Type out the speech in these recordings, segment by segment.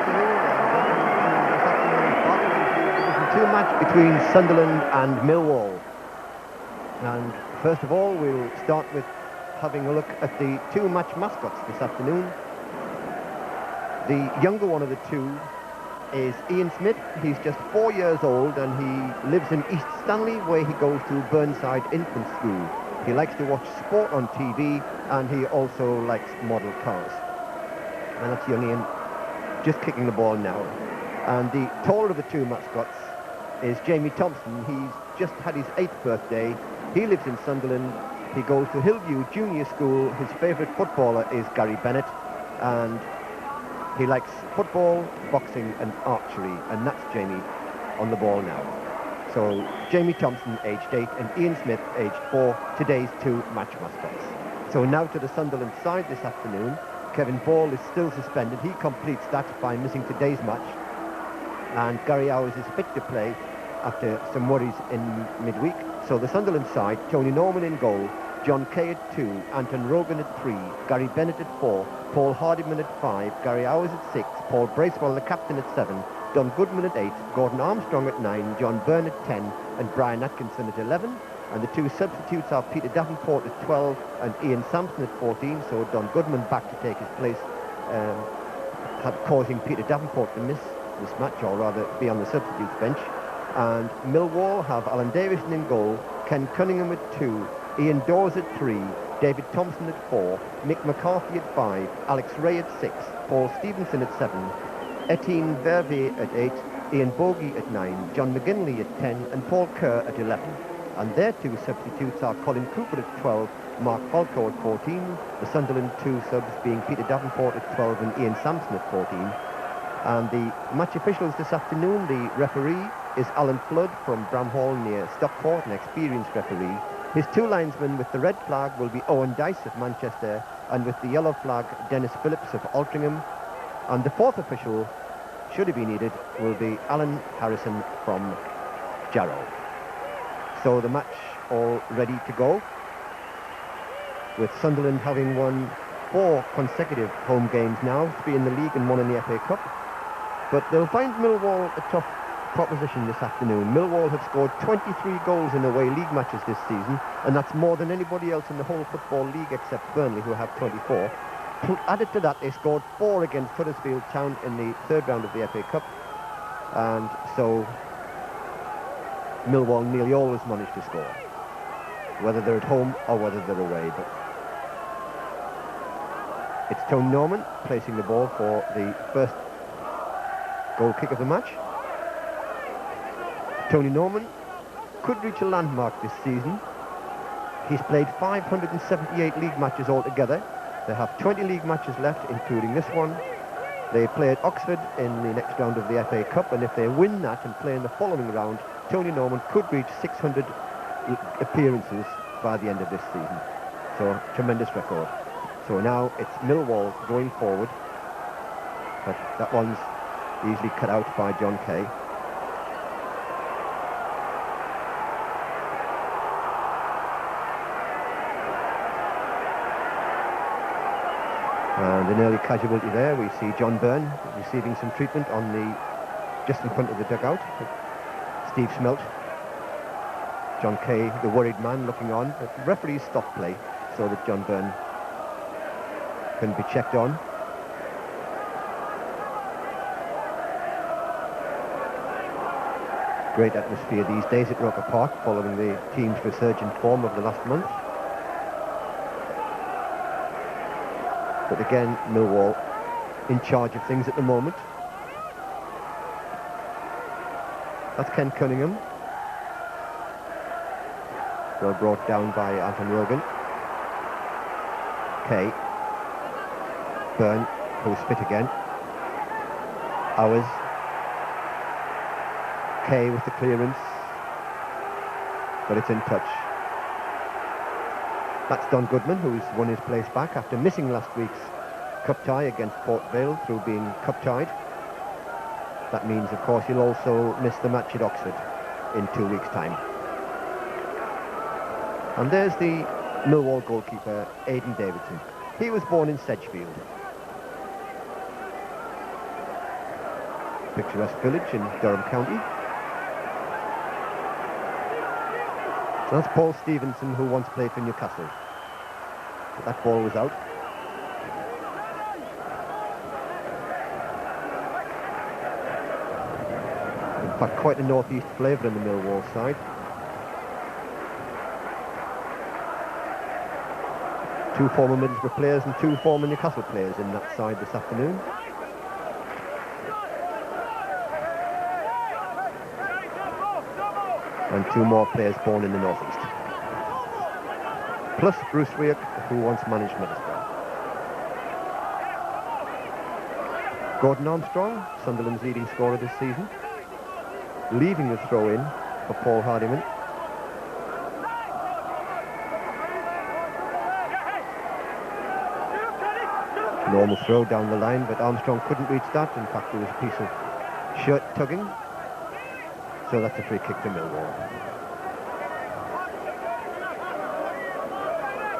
afternoon, and welcome to this afternoon's Barclays Division 2 match between Sunderland and Millwall. And first of all, we'll start with having a look at the two match mascots this afternoon. The younger one of the two is Ian Smith. He's just 4 years old and he lives in East Stanley, where he goes to Burnside Infant School. He likes to watch sport on TV and he also likes model cars. And that's young Ian just kicking the ball now. And the taller of the two mascots is Jamie Thompson. He's just had his 8th birthday. He lives in Sunderland. He goes to Hillview Junior School. His favourite footballer is Gary Bennett, and he likes football, boxing and archery, and that's Jamie on the ball now. So Jamie Thompson, aged 8, and Ian Smith, aged 4, today's two match mascots. So now to the Sunderland side this afternoon. Kevin Ball is still suspended. He completes that by missing today's match. And Gary Howes is fit to play after some worries in midweek. So the Sunderland side, Tony Norman in goal, John Kay at 2, Anton Rogan at 3, Gary Bennett at 4, Paul Hardiman at 5, Gary Howes at 6, Paul Bracewell, the captain, at 7, Don Goodman at 8, Gordon Armstrong at 9, John Byrne at 10, and Brian Atkinson at 11. And the two substitutes are Peter Davenport at 12 and Ian Sampson at 14, so Don Goodman back to take his place, causing Peter Davenport to miss this match, or rather be on the substitutes bench. And Millwall have Alan Davison in goal, Ken Cunningham at 2, Ian Dawes at 3, David Thompson at 4, Mick McCarthy at 5, Alex Ray at 6, Paul Stevenson at 7, Etienne Verve at 8, Ian Bogey at 9, John McGinley at 10, and Paul Kerr at 11. And their two substitutes are Colin Cooper at 12, Mark Falco at 14, the Sunderland two subs being Peter Davenport at 12 and Ian Sampson at 14. And the match officials this afternoon, the referee is Alan Flood from Bramhall near Stockport, an experienced referee. His two linesmen with the red flag will be Owen Dice of Manchester, and with the yellow flag, Dennis Phillips of Altrincham. And the fourth official, should he be needed, will be Alan Harrison from Jarrow. So the match all ready to go, with Sunderland having won 4 consecutive home games now, 3 in the league and 1 in the FA Cup. But they'll find Millwall a tough proposition this afternoon. Millwall have scored 23 goals in away league matches this season, and that's more than anybody else in the whole Football League except Burnley, who have 24. Added to that, they scored 4 against Huddersfield Town in the 3rd round of the FA Cup, and so Millwall nearly always manage to score, whether they're at home or whether they're away. But it's Tony Norman placing the ball for the first goal kick of the match. Tony Norman could reach a landmark this season. He's played 578 league matches altogether. They have 20 league matches left, including this one. They play at Oxford in the next round of the FA Cup, and if they win that and play in the following round, Tony Norman could reach 600 appearances by the end of this season. So, tremendous record. So now it's Millwall going forward, but that one's easily cut out by John Kay. And an early casualty there. We see John Byrne receiving some treatment on the just in front of the dugout. Steve Smelt. John Kay, the worried man, looking on. The referees stop play so that John Byrne can be checked on. Great atmosphere these days at Roker Park following the team's resurgent form of the last month. But again, Millwall in charge of things at the moment. That's Ken Cunningham. Well brought down by Anton Rogan. Kay. Byrne, who's fit again. Howes. Kay with the clearance. But it's in touch. That's Don Goodman, who's won his place back after missing last week's cup tie against Port Vale through being cup tied. That means, of course, he'll also miss the match at Oxford in 2 weeks' time. And there's the Millwall goalkeeper, Aidan Davidson. He was born in Sedgefield. picturesque village in Durham County. So that's Paul Stevenson, who once played for Newcastle. But that ball was out. In fact, quite a northeast flavour in the Millwall side. Two former Middlesbrough players and two former Newcastle players in that side this afternoon. And two more players born in the northeast. Plus Bruce Rioch, who once managed Middlesbrough. Gordon Armstrong, Sunderland's leading scorer this season, leaving the throw-in for Paul Hardiman. Normal throw down the line, but Armstrong couldn't reach that. In fact, there was a piece of shirt tugging. So that's a free kick to Millwall.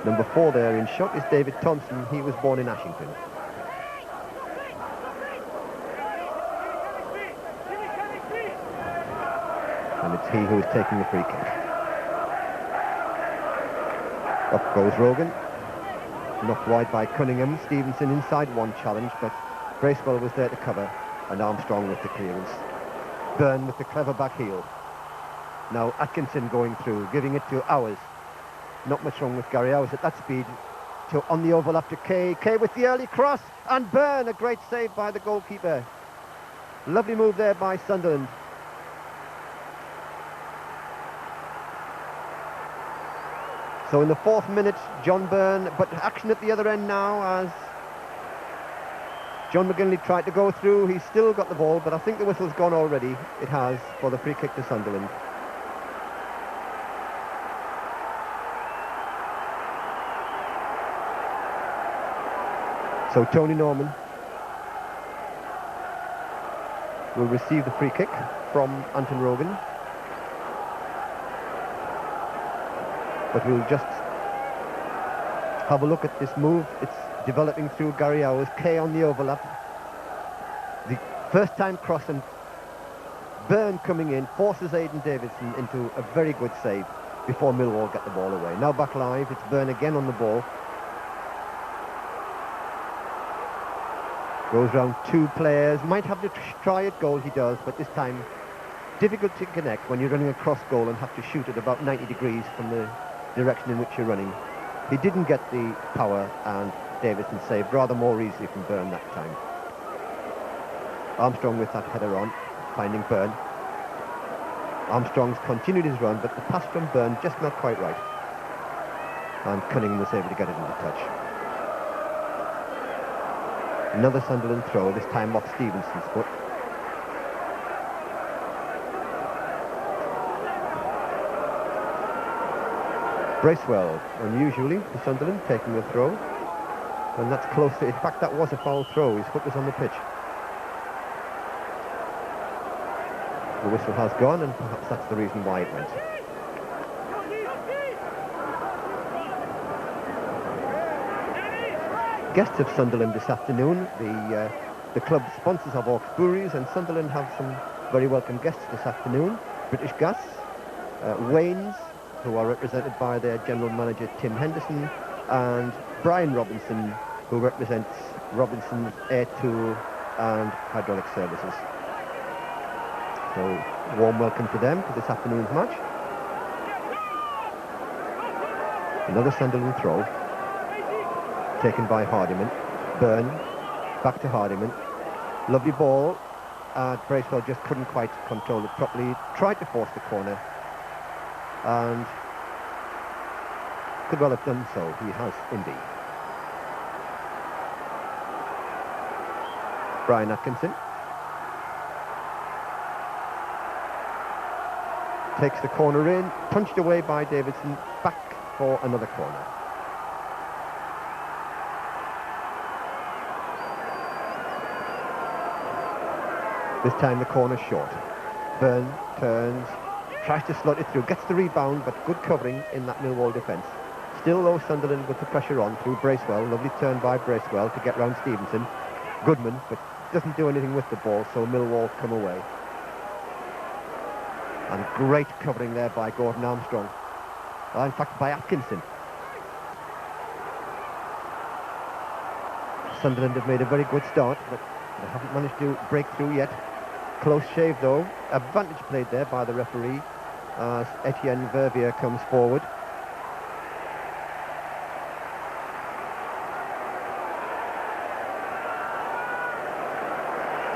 Number 4 there in shot is David Thompson. He was born in Ashington. And it's he who is taking the free kick. Up goes Rogan. Knocked wide by Cunningham. Stevenson inside one challenge, but Bracewell was there to cover, and Armstrong with the clearance. Byrne with the clever back heel. Now Atkinson going through, giving it to Hours. Not much wrong with Gary Hours at that speed. To on the overlap to Kay. Kay with the early cross, and Byrne, a great save by the goalkeeper. Lovely move there by Sunderland. So in the 4th minute, John Byrne, but action at the other end now as John McGinley tried to go through. He's still got the ball, but I think the whistle's gone already. It has, for the free kick to Sunderland. So Tony Norman will receive the free kick from Anton Rogan. But we'll just have a look at this move. It's developing through Gary Hours. Kay on the overlap. The first time cross, and Byrne coming in forces Aidan Davidson into a very good save before Millwall get the ball away. Now back live, it's Byrne again on the ball. Goes round two players, might have to try at goal, he does, but this time difficult to connect when you're running across goal and have to shoot at about 90 degrees from the direction in which you're running. He didn't get the power, and Davidson saved rather more easily from Byrne that time. Armstrong with that header on, finding Byrne. Armstrong's continued his run, but the pass from Byrne just not quite right. And Cunningham was able to get it into touch. Another Sunderland throw, this time off Stevenson's foot. Bracewell, unusually for Sunderland, taking the throw. And that's close to, in fact, that was a foul throw. His foot was on the pitch. The whistle has gone, and perhaps that's the reason why it went. Guests of Sunderland this afternoon, the club sponsors of Orcs Breweries, and Sunderland have some very welcome guests this afternoon. British Gas, Wayne's, who are represented by their general manager Tim Henderson, and Brian Robinson, who represents Robinson's Air Tool and Hydraulic Services. So warm welcome to them for this afternoon's match. Another Sunderland throw, taken by Hardiman. Byrne, back to Hardiman. Lovely ball. Bracewell just couldn't quite control it properly. Tried to force the corner, and could well have done so. He has indeed. Brian Atkinson takes the corner in, punched away by Davidson, back for another corner. This time the corner short. Byrne turns, tries to slot it through, gets the rebound, but good covering in that Millwall defence. Still though, Sunderland with the pressure on through Bracewell. Lovely turn by Bracewell to get round Stevenson. Goodman, but doesn't do anything with the ball, so Millwall come away. And great covering there by Gordon Armstrong. In fact, by Atkinson. Sunderland have made a very good start, but they haven't managed to break through yet. Close shave, though. Advantage played there by the referee as Etienne Vervier comes forward.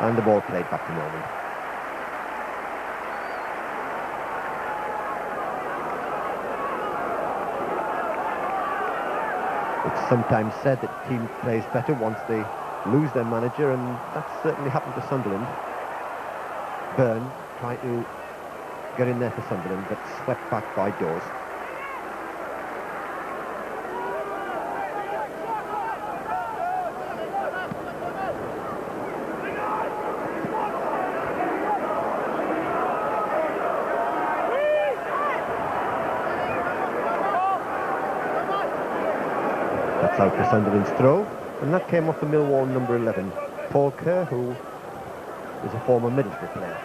And the ball played back to Norman. It's sometimes said that the team plays better once they lose their manager, and that's certainly happened to Sunderland. Byrne tried to get in there for Sunderland, but swept back by Dawes. That's out for Sunderland's throw, and that came off the Millwall number 11, Paul Kerr, who is a former Middlesbrough player.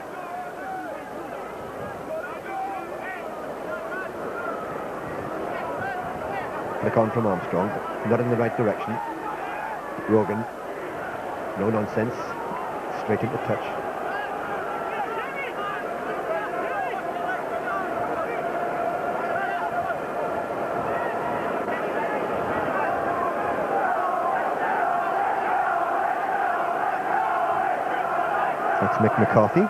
Flick on from Armstrong, but not in the right direction. Rogan, no nonsense, straight into touch. That's Mick McCarthy,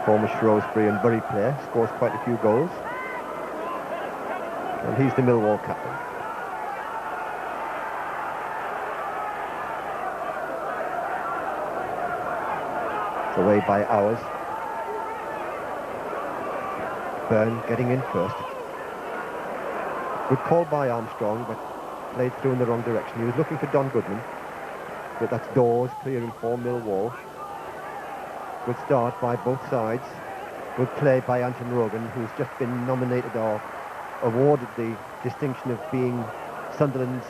former Shrewsbury and Bury player, scores quite a few goals. And he's the Millwall captain. It's away by Hours. Byrne getting in first. Good call by Armstrong, but played through in the wrong direction. He was looking for Don Goodman, but that's Dawes clearing for Millwall. Good start by both sides. Good play by Anton Rogan, who's just been nominated or awarded the distinction of being Sunderland's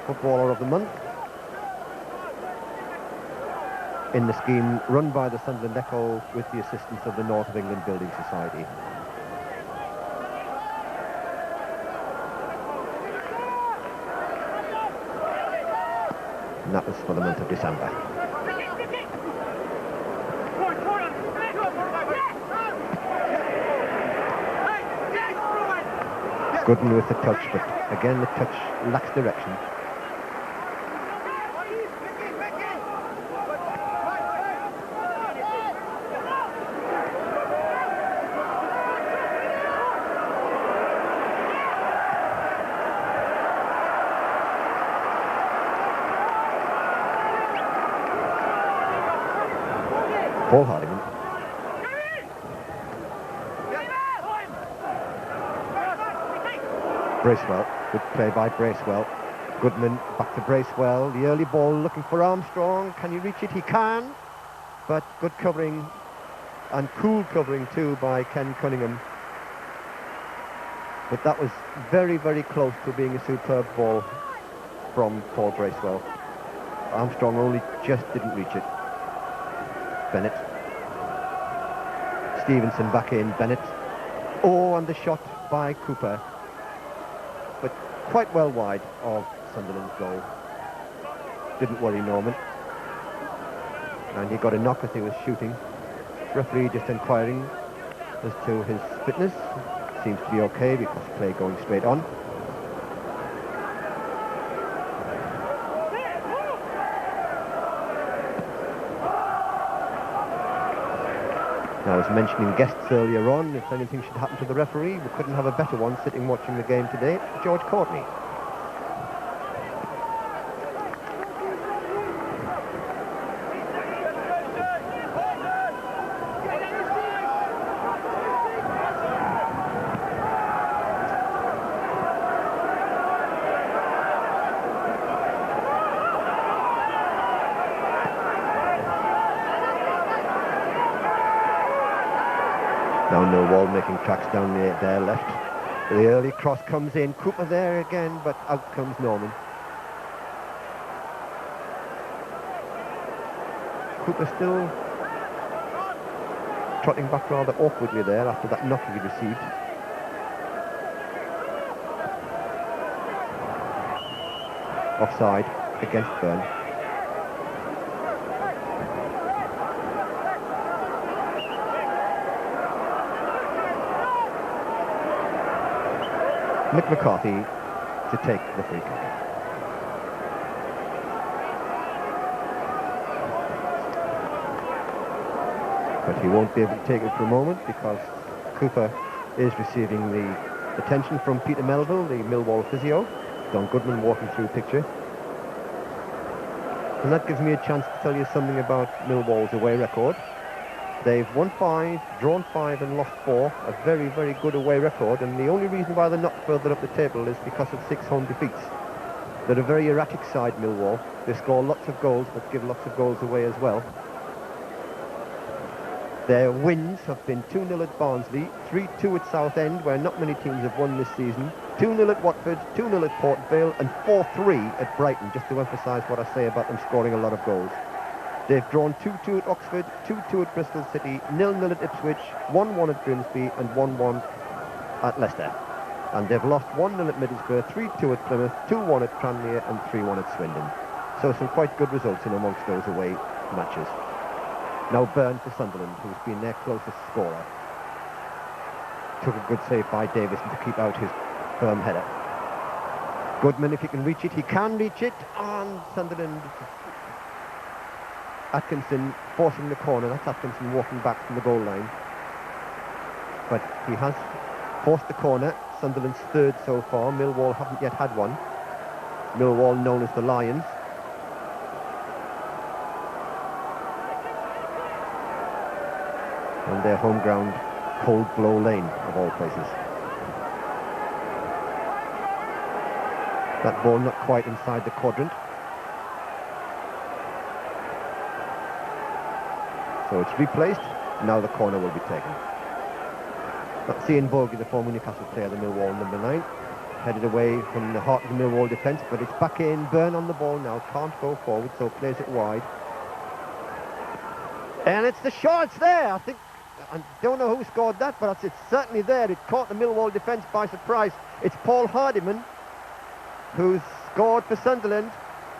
Footballer of the Month in the scheme run by the Sunderland Echo with the assistance of the North of England Building Society. And that was for the month of December. Gooden with the touch, but again the touch lacks direction. Paul Hardiman. Bracewell, good play by Bracewell. Goodman back to Bracewell, the early ball looking for Armstrong. Can he reach it? He can, but good covering and cool covering too by Ken Cunningham. But that was very, very close to being a superb ball from Paul Bracewell. Armstrong only just didn't reach it. Bennett. Stevenson back in, Bennett. Oh, and the shot by Cooper. But quite well wide of Sunderland's goal. Didn't worry Norman. And he got a knock as he was shooting. Referee just inquiring as to his fitness. Seems to be okay because play going straight on. Now, I was mentioning guests earlier on. If anything should happen to the referee, we couldn't have a better one sitting watching the game today. George Courtney. Now Millwall making tracks down their left. The early cross comes in. Cooper there again, but out comes Norman. Cooper still trotting back rather awkwardly there after that knock he received. Offside against Byrne. Mick McCarthy to take the free kick. But he won't be able to take it for a moment because Cooper is receiving the attention from Peter Melville, the Millwall physio. Don Goodman walking through the picture. And that gives me a chance to tell you something about Millwall's away record. They've won 5, drawn 5 and lost 4. A very, very good away record, and the only reason why they're not further up the table is because of 6 home defeats. They're a very erratic side, Millwall. They score lots of goals, but give lots of goals away as well. Their wins have been 2-0 at Barnsley, 3-2 at Southend, where not many teams have won this season, 2-0 at Watford, 2-0 at Port Vale, and 4-3 at Brighton, just to emphasise what I say about them scoring a lot of goals. They've drawn 2-2 at Oxford, 2-2 at Bristol City, 0-0 at Ipswich, 1-1 at Grimsby, and 1-1 at Leicester. And they've lost 1-0 at Middlesbrough, 3-2 at Plymouth, 2-1 at Tranmere, and 3-1 at Swindon. So some quite good results in amongst those away matches. Now Byrne for Sunderland, who's been their closest scorer. Took a good save by Davison to keep out his firm header. Goodman, if he can reach it, he can reach it, and Sunderland. Atkinson forcing the corner. That's Atkinson walking back from the goal line. But he has forced the corner. Sunderland's third so far. Millwall haven't yet had one. Millwall known as the Lions. And their home ground, Cold Blow Lane, of all places. That ball not quite inside the quadrant. So it's replaced. Now the corner will be taken. That's Ian Bogie, the former Newcastle player, the Millwall number 9. Headed away from the heart of the Millwall defence, but it's back in. Byrne on the ball now. Can't go forward, so plays it wide. And it's the shot. It's there. I think. I don't know who scored that, but it's certainly there. It caught the Millwall defence by surprise. It's Paul Hardiman who's scored for Sunderland.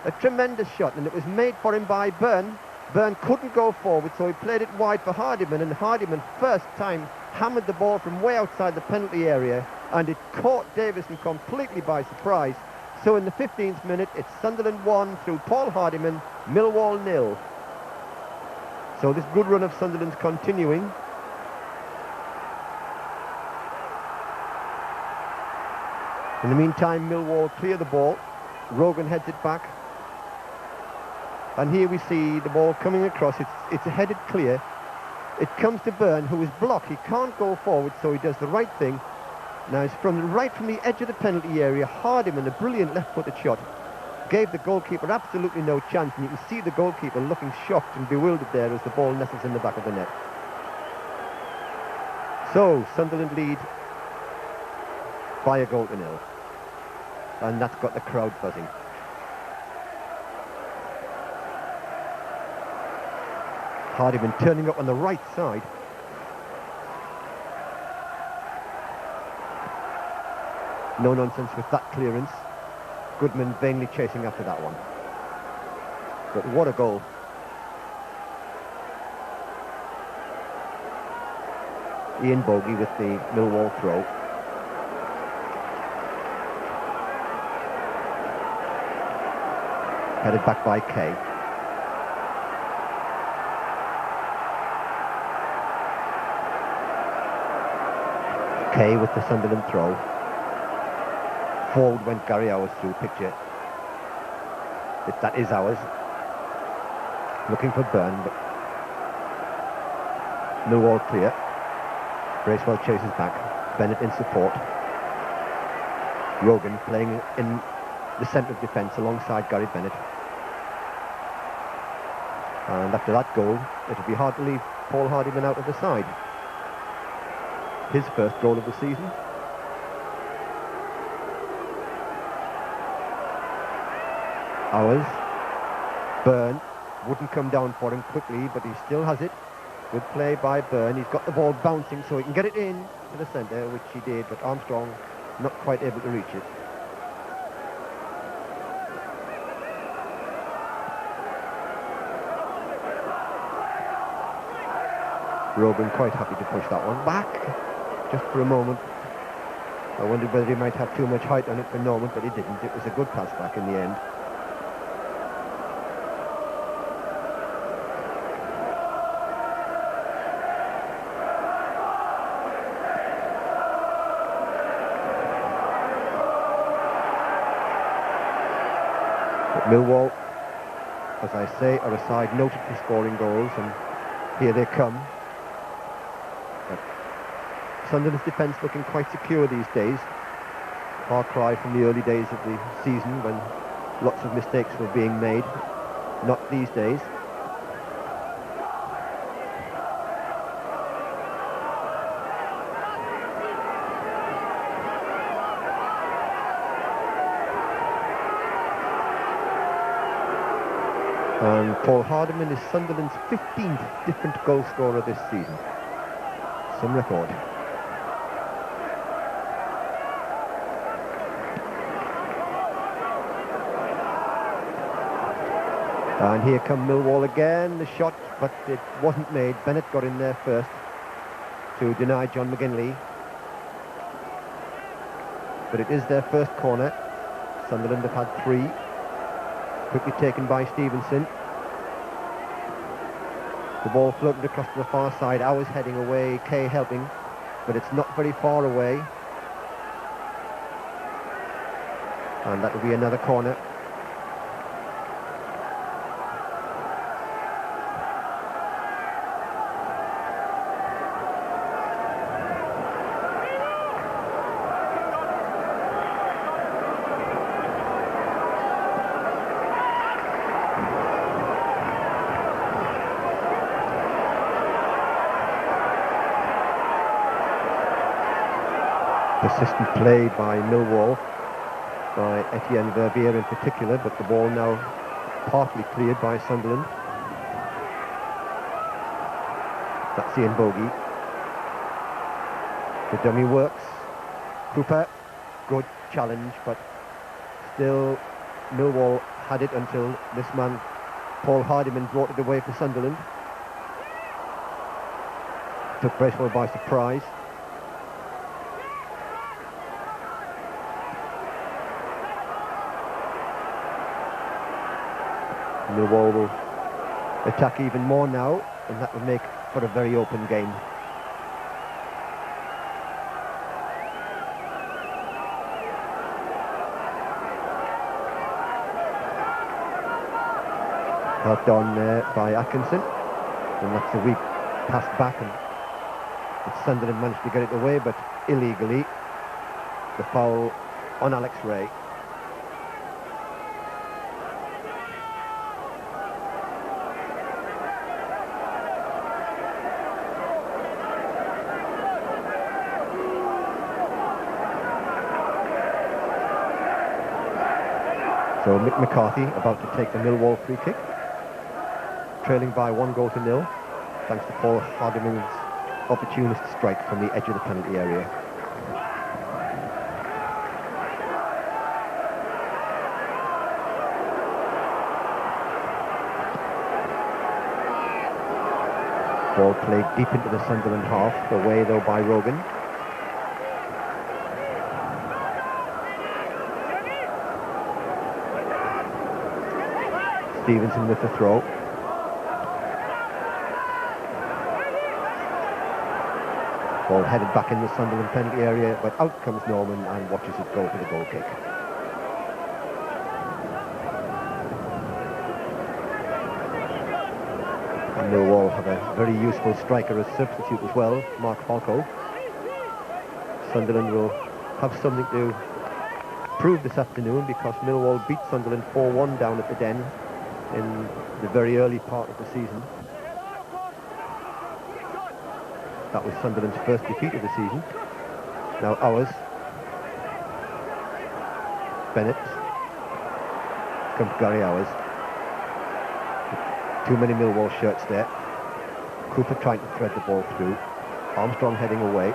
A tremendous shot, and it was made for him by Byrne. Byrne couldn't go forward, so he played it wide for Hardiman, and Hardiman first time hammered the ball from way outside the penalty area, and it caught Davison completely by surprise. So in the 15th minute, it's Sunderland 1 through Paul Hardiman, Millwall 0. So this good run of Sunderland's continuing. In the meantime, Millwall clear the ball. Rogan heads it back. And here we see the ball coming across. It's a headed clear. It comes to Byrne, who is blocked. He can't go forward, so he does the right thing. Now it's right from the edge of the penalty area. Hardiman, a brilliant left-footed shot, gave the goalkeeper absolutely no chance, and you can see the goalkeeper looking shocked and bewildered there as the ball nestles in the back of the net. So Sunderland lead by a goal to 0, and that's got the crowd buzzing. Hardiman turning up on the right side. No nonsense with that clearance. Goodman vainly chasing after that one. But what a goal. Ian Bogie with the Millwall throw. Headed back by Kay. Kay with the Sunderland throw. Forward went Gary Hours through picture. That is Hours. Looking for Byrne, but Millwall clear. Bracewell chases back. Bennett in support. Rogan playing in the centre of defence alongside Gary Bennett. And after that goal, it'll be hard to leave Paul Hardiman out of the side. His first goal of the season. Hours. Byrne. wouldn't come down for him quickly, but he still has it. Good play by Byrne. He's got the ball bouncing so he can get it in to the centre, which he did, but Armstrong not quite able to reach it. Rogan quite happy to push that one back, just for a moment. I wondered whether he might have too much height on it for Norman, but he didn't. It was a good pass back in the end. But Millwall, as I say, are a side noted for scoring goals, and here they come. Sunderland's defence looking quite secure these days. Far cry from the early days of the season when lots of mistakes were being made. Not these days. And Paul Hardiman is Sunderland's 15th different goal scorer this season. Some record. And here come Millwall again, the shot, but it wasn't made. Bennett got in there first to deny John McGinley. But it is their first corner. Sunderland have had 3. Quickly taken by Stevenson. The ball floated across to the far side. Hours heading away, Kay helping, but it's not very far away. And that will be another corner. Persistent play by Millwall, by Etienne Verbier in particular, but the ball now partly cleared by Sunderland. That's Ian Bogey. The dummy works. Cooper, good challenge, but still Millwall had it until this man, Paul Hardiman, brought it away for Sunderland. Took Bracewell by surprise. Millwall will attack even more now, and that will make for a very open game. Helped on by Atkinson, and that's a weak pass back, and Sunderland managed to get it away, but illegally. The foul on Alex Ray. So Mick McCarthy about to take the Millwall free kick, trailing by 1-0, thanks to Paul Hardiman's opportunist strike from the edge of the penalty area. Ball played deep into the Sunderland half, away though by Rogan. Stevenson with the throw. Ball headed back in the Sunderland penalty area, but out comes Norman and watches it go for the goal kick. And Millwall have a very useful striker as substitute as well, Mark Falco. Sunderland will have something to prove this afternoon because Millwall beat Sunderland 4-1 down at the Den in the very early part of the season. That was Sunderland's first defeat of the season. Now ours. Bennett. Comes Gary Hours. Too many Millwall shirts there. Cooper trying to thread the ball through. Armstrong heading away.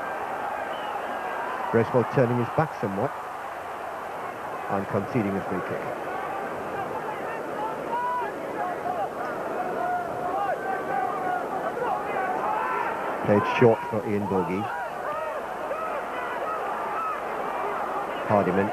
Bracewell turning his back somewhat and conceding a free kick. Played short for Ian Bogey. Hardiman.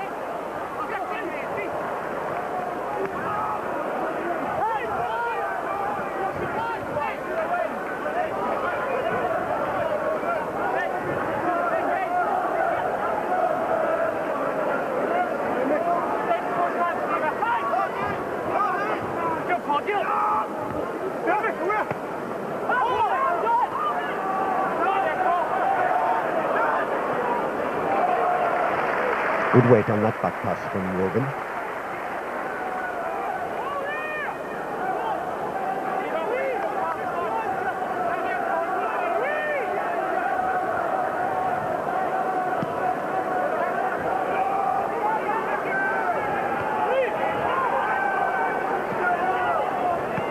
Good weight on that back pass from Logan.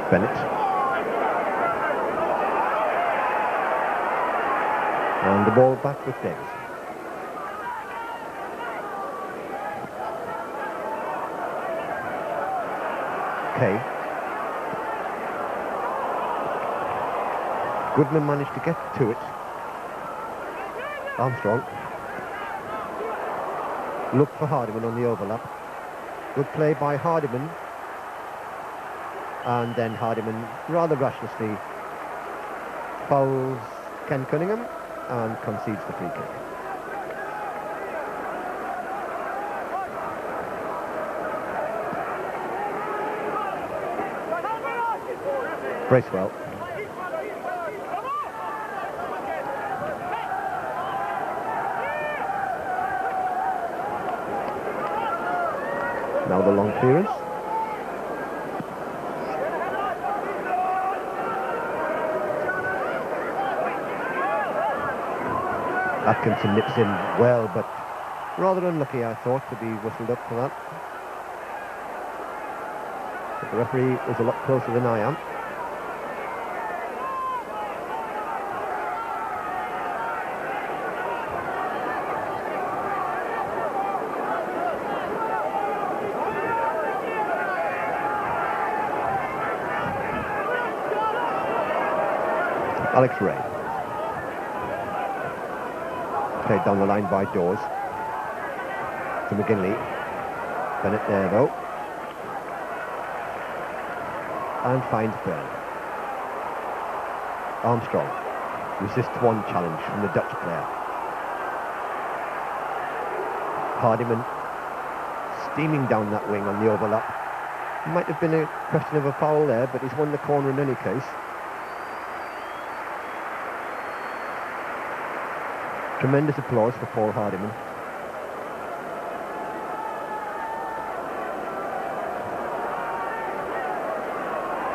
Bennett. And the ball back with Davis. Okay. Goodman managed to get to it. Armstrong. Looked for Hardiman on the overlap. Good play by Hardiman. And then Hardiman rather rashlessly fouls Ken Cunningham and concedes the free kick. Bracewell. Now the long clearance. Atkinson nips in well, but rather unlucky, I thought, to be whistled up for that. But the referee was a lot closer than I am. Alex Ray. Played down the line by Dawes. To McGinley. Bennett there though. And finds Byrne. Armstrong resists one challenge from the Dutch player. Hardiman steaming down that wing on the overlap. Might have been a question of a foul there, but he's won the corner in any case. Tremendous applause for Paul Hardiman.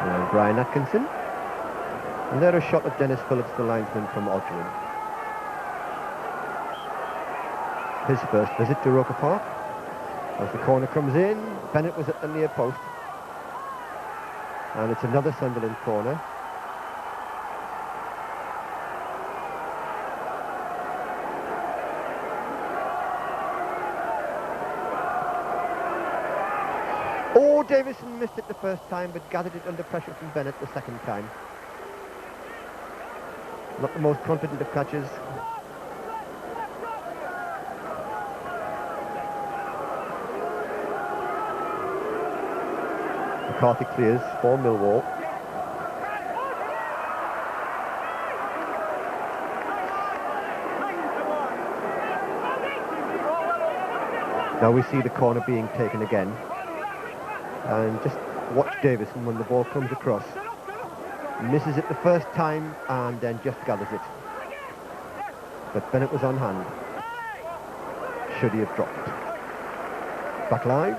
And Brian Atkinson. And there a shot at Dennis Phillips, the linesman from Altrincham. His first visit to Roker Park. As the corner comes in, Bennett was at the near post. And it's another Sunderland corner. Oh, Davison missed it the first time, but gathered it under pressure from Bennett the second time. Not the most confident of catches. McCarthy clears for Millwall. Now we see the corner being taken again. And just watch Davison when the ball comes across. Misses it the first time and then just gathers it. But Bennett was on hand. Should he have dropped it? Back live.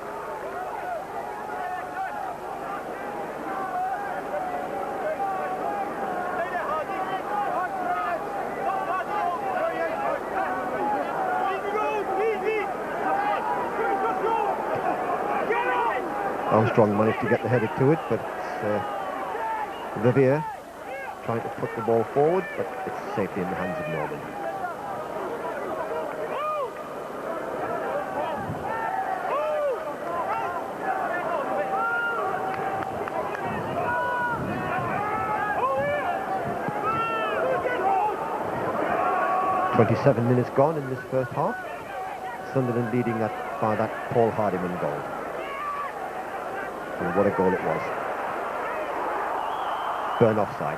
Armstrong managed to get the header to it, but Vivier trying to put the ball forward, but it's safely in the hands of Norman. "27 minutes gone in this first half. Sunderland leading by that Paul Hardiman goal. And what a goal it was. Burn offside.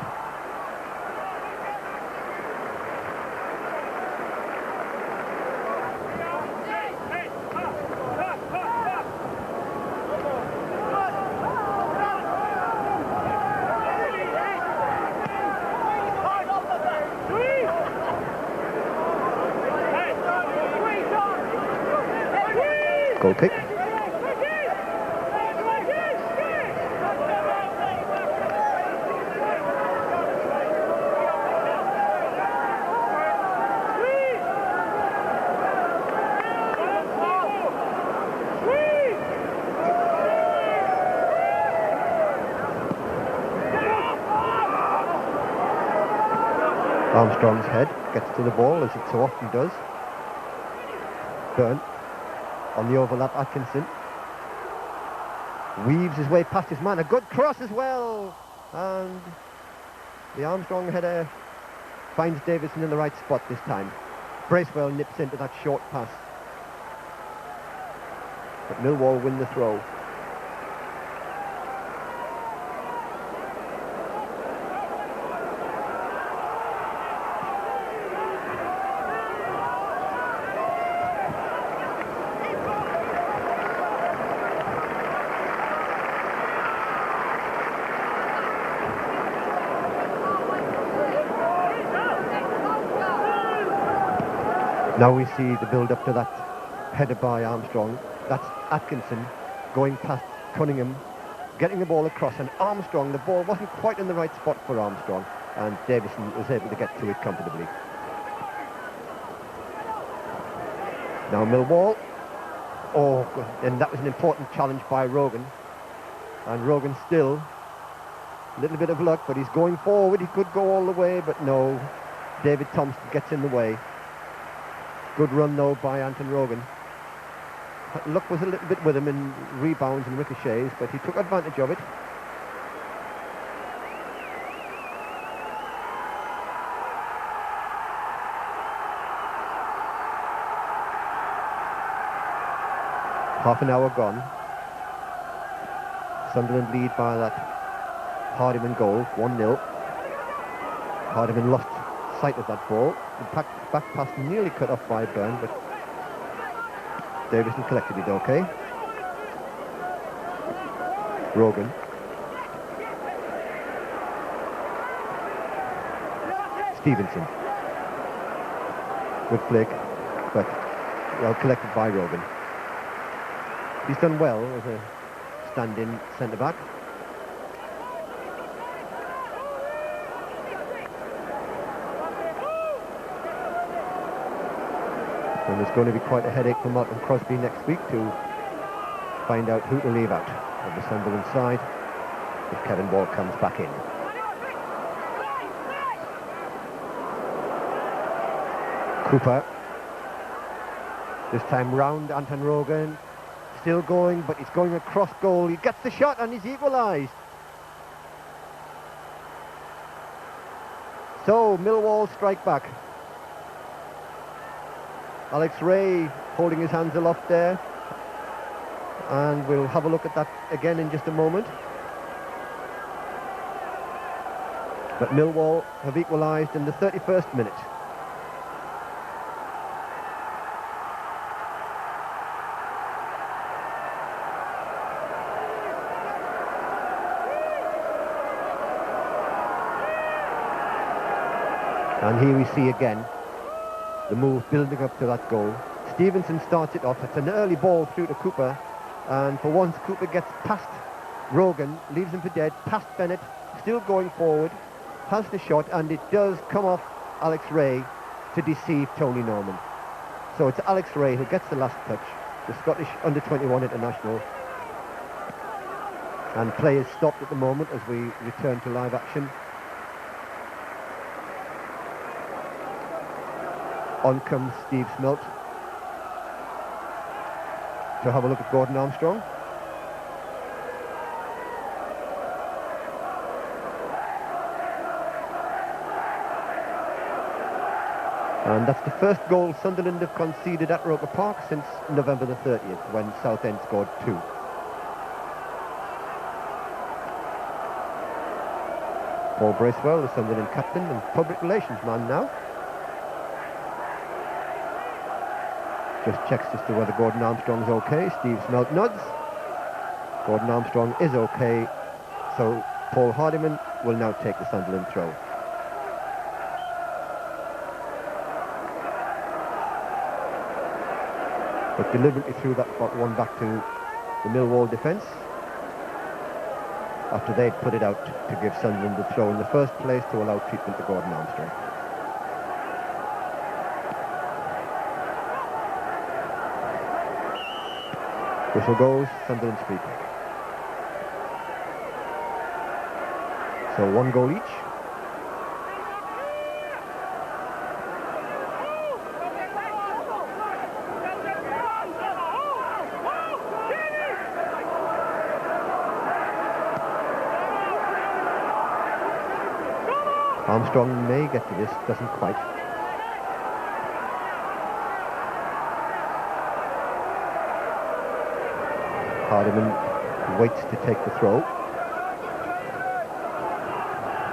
Goal kick. Armstrong's head gets to the ball, as it so often does. Byrne on the overlap. Atkinson weaves his way past his man. A good cross as well. And the Armstrong header finds Davison in the right spot this time. Bracewell nips into that short pass. But Millwall win the throw. Now we see the build-up to that header by Armstrong. That's Atkinson going past Cunningham, getting the ball across, and Armstrong, the ball wasn't quite in the right spot for Armstrong, and Davison was able to get to it comfortably. Now Millwall. Oh, and that was an important challenge by Rogan. And Rogan still, a little bit of luck, but he's going forward. He could go all the way, but no. David Thompson gets in the way. Good run, though, by Anton Rogan. Luck was a little bit with him in rebounds and ricochets, but he took advantage of it. Half an hour gone. Sunderland lead by that Hardiman goal, 1-0. Hardiman lost sight of that ball. The back pass nearly cut off by Byrne, but Davison collected it okay. Rogan. Stevenson. Good flick, but well collected by Rogan. He's done well as a stand-in centre-back. And there's going to be quite a headache for Malcolm Crosby next week to find out who to leave out of the Sunderland side if Kevin Wall comes back in. Cooper. This time round, Anton Rogan. Still going, but he's going across goal. He gets the shot and he's equalised. So, Millwall strike back. Alex Ray holding his hands aloft there. And we'll have a look at that again in just a moment. But Millwall have equalised in the 31st minute. And here we see again the move building up to that goal. Stevenson starts it off. It's an early ball through to Cooper. And for once, Cooper gets past Rogan, leaves him for dead, past Bennett, still going forward, has the shot, and it does come off Alex Ray to deceive Tony Norman. So it's Alex Ray who gets the last touch, the Scottish under-21 international. And play is stopped at the moment as we return to live action. On comes Steve Smelt to have a look at Gordon Armstrong. And that's the first goal Sunderland have conceded at Roker Park since November the 30th, when Southend scored 2. Paul Bracewell, the Sunderland captain and public relations man now, just checks as to whether Gordon Armstrong's okay. Steve Smelt nods. Gordon Armstrong is okay, so Paul Hardiman will now take the Sunderland throw. But deliberately threw that one back to the Millwall defence after they'd put it out to give Sunderland the throw in the first place to allow treatment to Gordon Armstrong. Whistle goes, Sunderland free kick. So 1 goal each. Armstrong may get to this, doesn't quite. Hardiman waits to take the throw.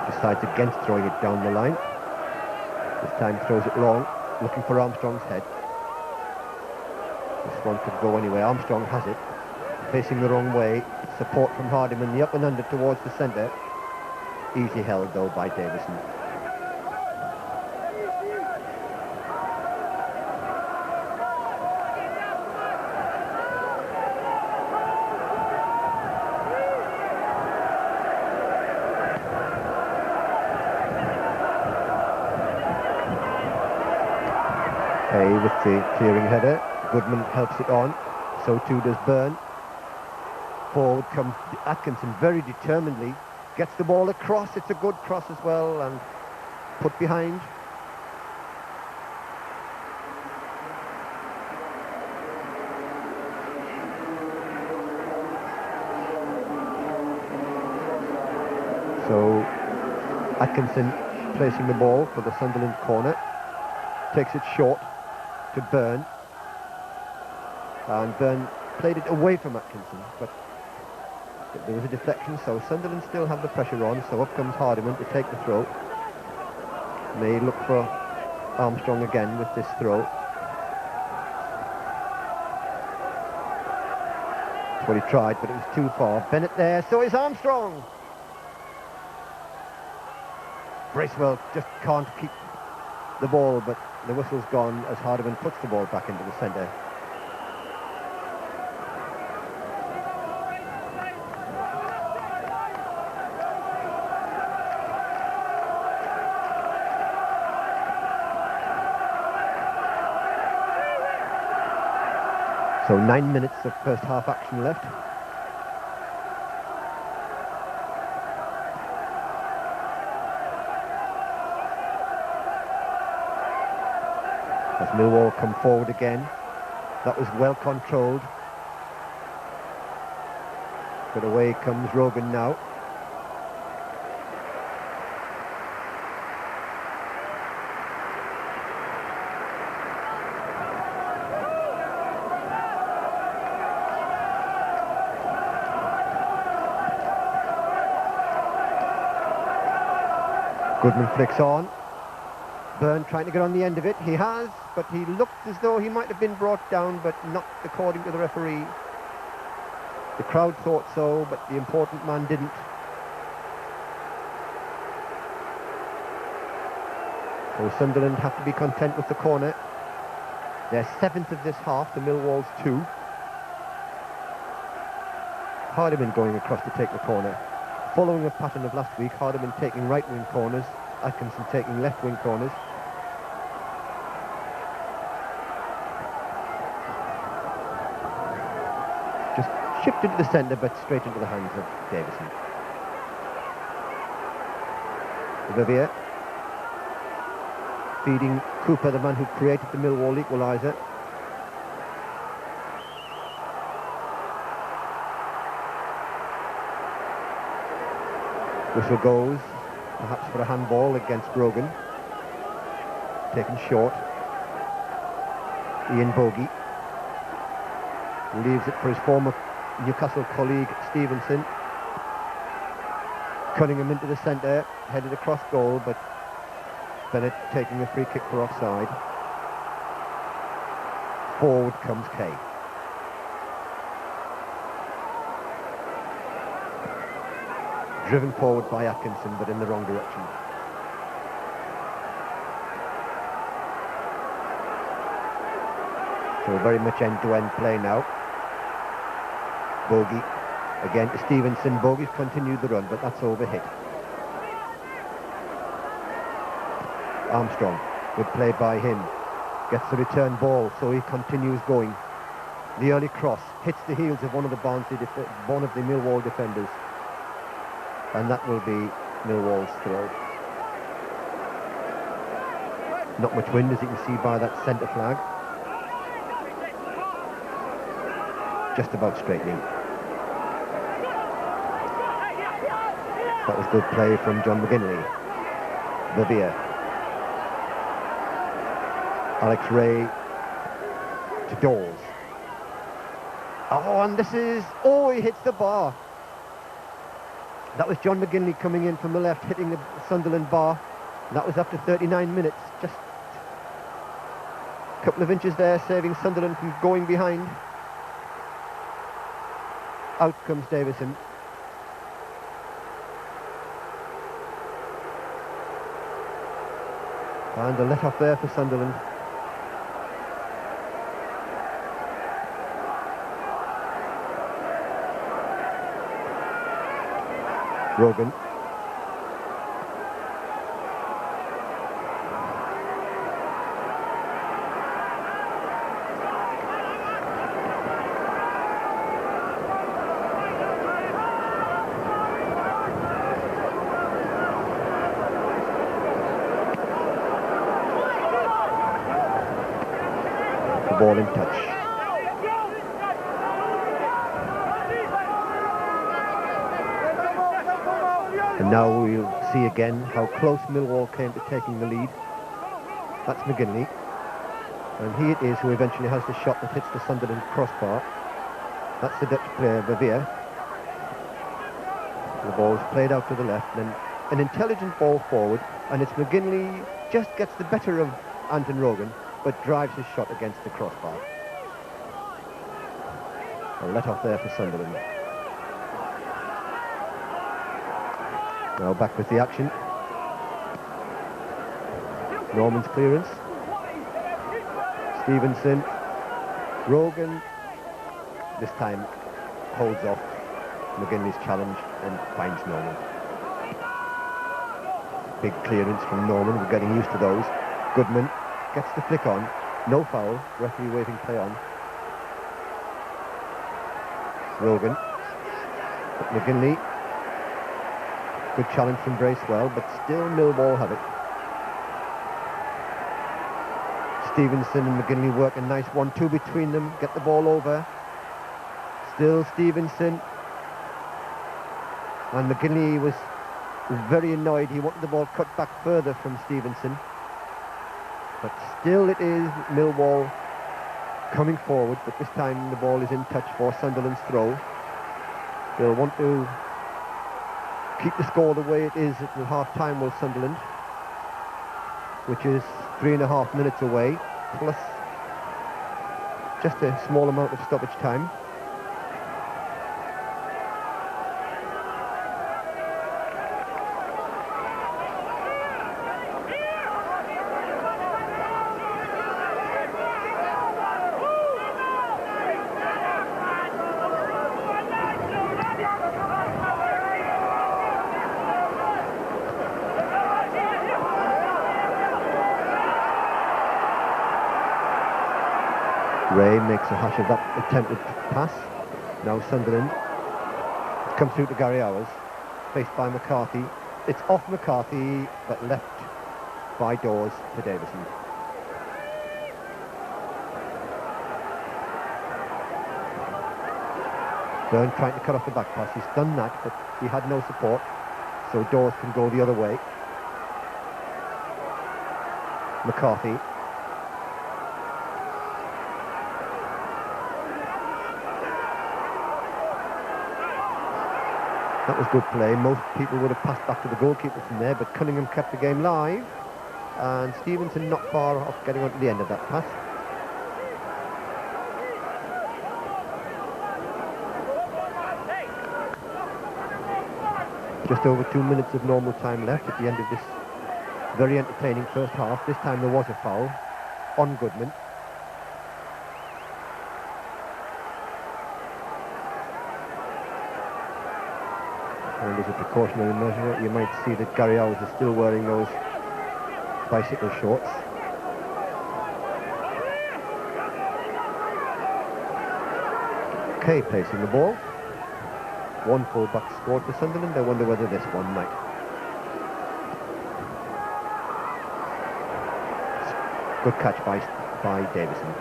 Decides against throwing it down the line. This time throws it long, looking for Armstrong's head. This one could go anywhere. Armstrong has it. Facing the wrong way. Support from Hardiman, the up and under towards the centre. Easy held though by Davison. Hay with the clearing header. Goodman helps it on. So too does Byrne. Forward comes Atkinson very determinedly. Gets the ball across. It's a good cross as well and put behind. So Atkinson placing the ball for the Sunderland corner. Takes it short to Byrne. And Byrne played it away from Atkinson, but there was a deflection, so Sunderland still have the pressure on, so up comes Hardiman to take the throw. May look for Armstrong again with this throw. That's what he tried, but it was too far. Bennett there, so is Armstrong! Bracewell just can't keep the ball, but the whistle's gone as Hardiman puts the ball back into the centre. So 9 minutes of first half action left. As Millwall come forward again. That was well controlled. But away comes Rogan now. Goodman flicks on. Byrne trying to get on the end of it. He has, but he looked as though he might have been brought down, but not according to the referee. The crowd thought so, but the important man didn't. So Sunderland have to be content with the corner. They're 7th of this half, the Millwall's 2. Hardiman going across to take the corner. Following a pattern of last week, Hardiman taking right wing corners, Atkinson taking left wing corners. Just Chipped into the centre, but straight into the hands of Davison. Vivier feeding Cooper, the man who created the Millwall equaliser. Whistle goes, perhaps for a handball against Brogan. Taken short. Ian Bogey leaves it for his former Newcastle colleague Stevenson. Cunningham into the centre, headed across goal, but Bennett taking a free kick for offside. Forward comes Kay. Driven forward by Atkinson, but in the wrong direction. So very much end-to-end play now. Bogey again to Stevenson. Bogey's continued the run, but that's overhit. Armstrong, good play by him. Gets the return ball, so he continues going. The early cross hits the heels of one of the Millwall defenders, and that will be Millwall's throw. Not much wind, as you can see by that centre flag. Just about straightening. That was good play from John McGinley. Vivier. Alex Ray to Dawes. Oh, and this is... Oh, he hits the bar. That was John McGinley coming in from the left, hitting the Sunderland bar. That was after 39 minutes. Just a couple of inches there, saving Sunderland from going behind. Out comes Davison. And a let off there for Sunderland. Rogan. The ball in touch. And now we'll see again how close Millwall came to taking the lead. That's McGinley. And he it is who eventually has the shot that hits the Sunderland crossbar. That's the Dutch player, Vivier. The ball's played out to the left, and an intelligent ball forward, and it's McGinley just gets the better of Anton Rogan, but drives his shot against the crossbar. A let off there for Sunderland. Now back with the action. Norman's clearance. Stevenson. Rogan. This time holds off McGinley's challenge and finds Norman. Big clearance from Norman. We're getting used to those. Goodman gets the flick on. No foul. Referee waving play on. Rogan. But McGinley. Good challenge from Bracewell, but still Millwall have it. Stevenson and McGinley work a nice 1-2 between them, get the ball over. Still Stevenson. And McGinley was very annoyed. He wanted the ball cut back further from Stevenson. But still it is Millwall coming forward, but this time the ball is in touch for Sunderland's throw. They'll want to keep the score the way it is at the half-time with Sunderland, which is 3.5 minutes away, plus just a small amount of stoppage time. Ray makes a hash of that attempted pass. Now Sunderland. It comes through to Gary Hours, faced by McCarthy. It's off McCarthy, but left by Dawes to Davison. Byrne trying to cut off the back pass. He's done that, but he had no support, so Dawes can go the other way. McCarthy. That was good play. Most people would have passed back to the goalkeeper from there, but Cunningham kept the game live, and Stevenson not far off getting on to the end of that pass. Just over 2 minutes of normal time left at the end of this very entertaining first half. This time there was a foul on Goodman. And as a precautionary measure, you might see that Gary Hours is still wearing those bicycle shorts. Kay placing the ball. One full-back scored for Sunderland. I wonder whether this one might. Good catch by Davison.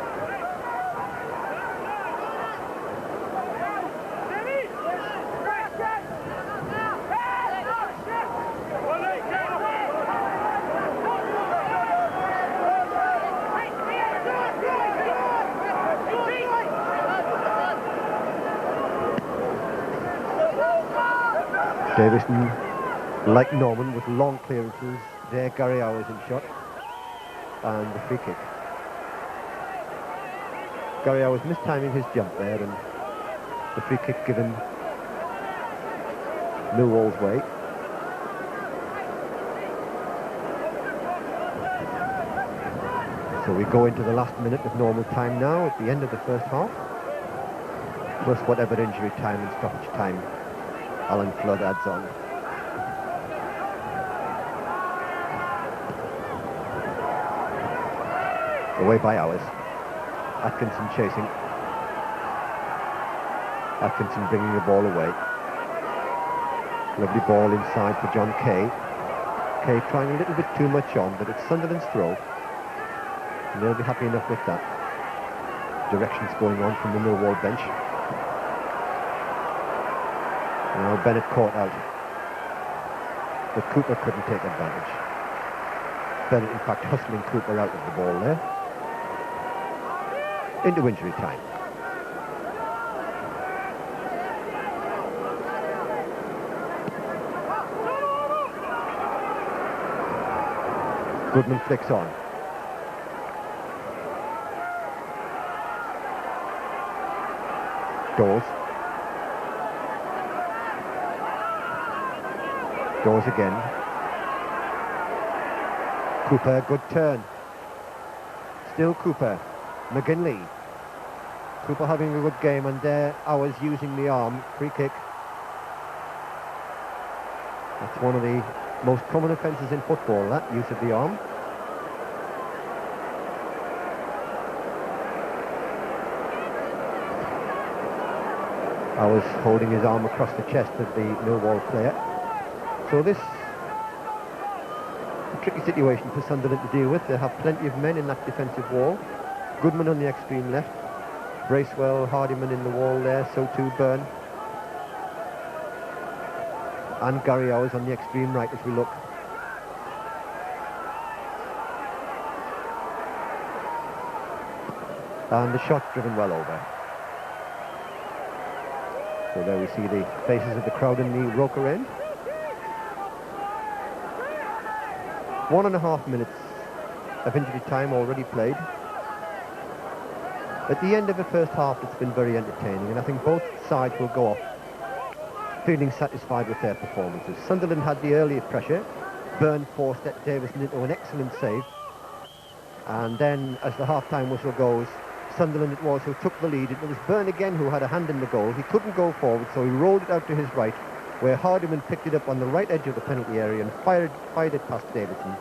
Davison, like Norman, with long clearances. There, Gary Hours in shot. And the free kick. Gary Hours mistiming his jump there, and the free kick given Millwall's way. So we go into the last minute of normal time now, at the end of the first half. Plus whatever injury time and stoppage time Alan Flood adds on. Away by Hours. Atkinson chasing. Atkinson bringing the ball away. Lovely ball inside for John Kay. Kay trying a little bit too much on, but it's Sunderland's throw. And they'll be happy enough with that. Directions going on from the Millwall bench. Now Bennett caught out, but Cooper couldn't take advantage. Bennett in fact hustling Cooper out of the ball there. Into injury time. Goodman flicks on. Dawes. Dawes again. Cooper, good turn. Still Cooper. McGinley. Cooper having a good game, and there Hours using the arm. Free kick. That's one of the most common offences in football, that use of the arm. Hours holding his arm across the chest of the Millwall player. So this a tricky situation for Sunderland to deal with. They have plenty of men in that defensive wall. Goodman on the extreme left. Bracewell, Hardiman in the wall there, so too Byrne. And Gary Hours on the extreme right as we look. And the shot driven well over. So there we see the faces of the crowd in the Roker end. 1.5 minutes of injury time already played. At the end of the first half, it's been very entertaining, and I think both sides will go off feeling satisfied with their performances. Sunderland had the earlier pressure. Byrne forced Davison into an excellent save. And then, as the half-time whistle goes, Sunderland it was who took the lead. It was Byrne again who had a hand in the goal. He couldn't go forward, so he rolled it out to his right, where Hardiman picked it up on the right edge of the penalty area and fired it past Davison.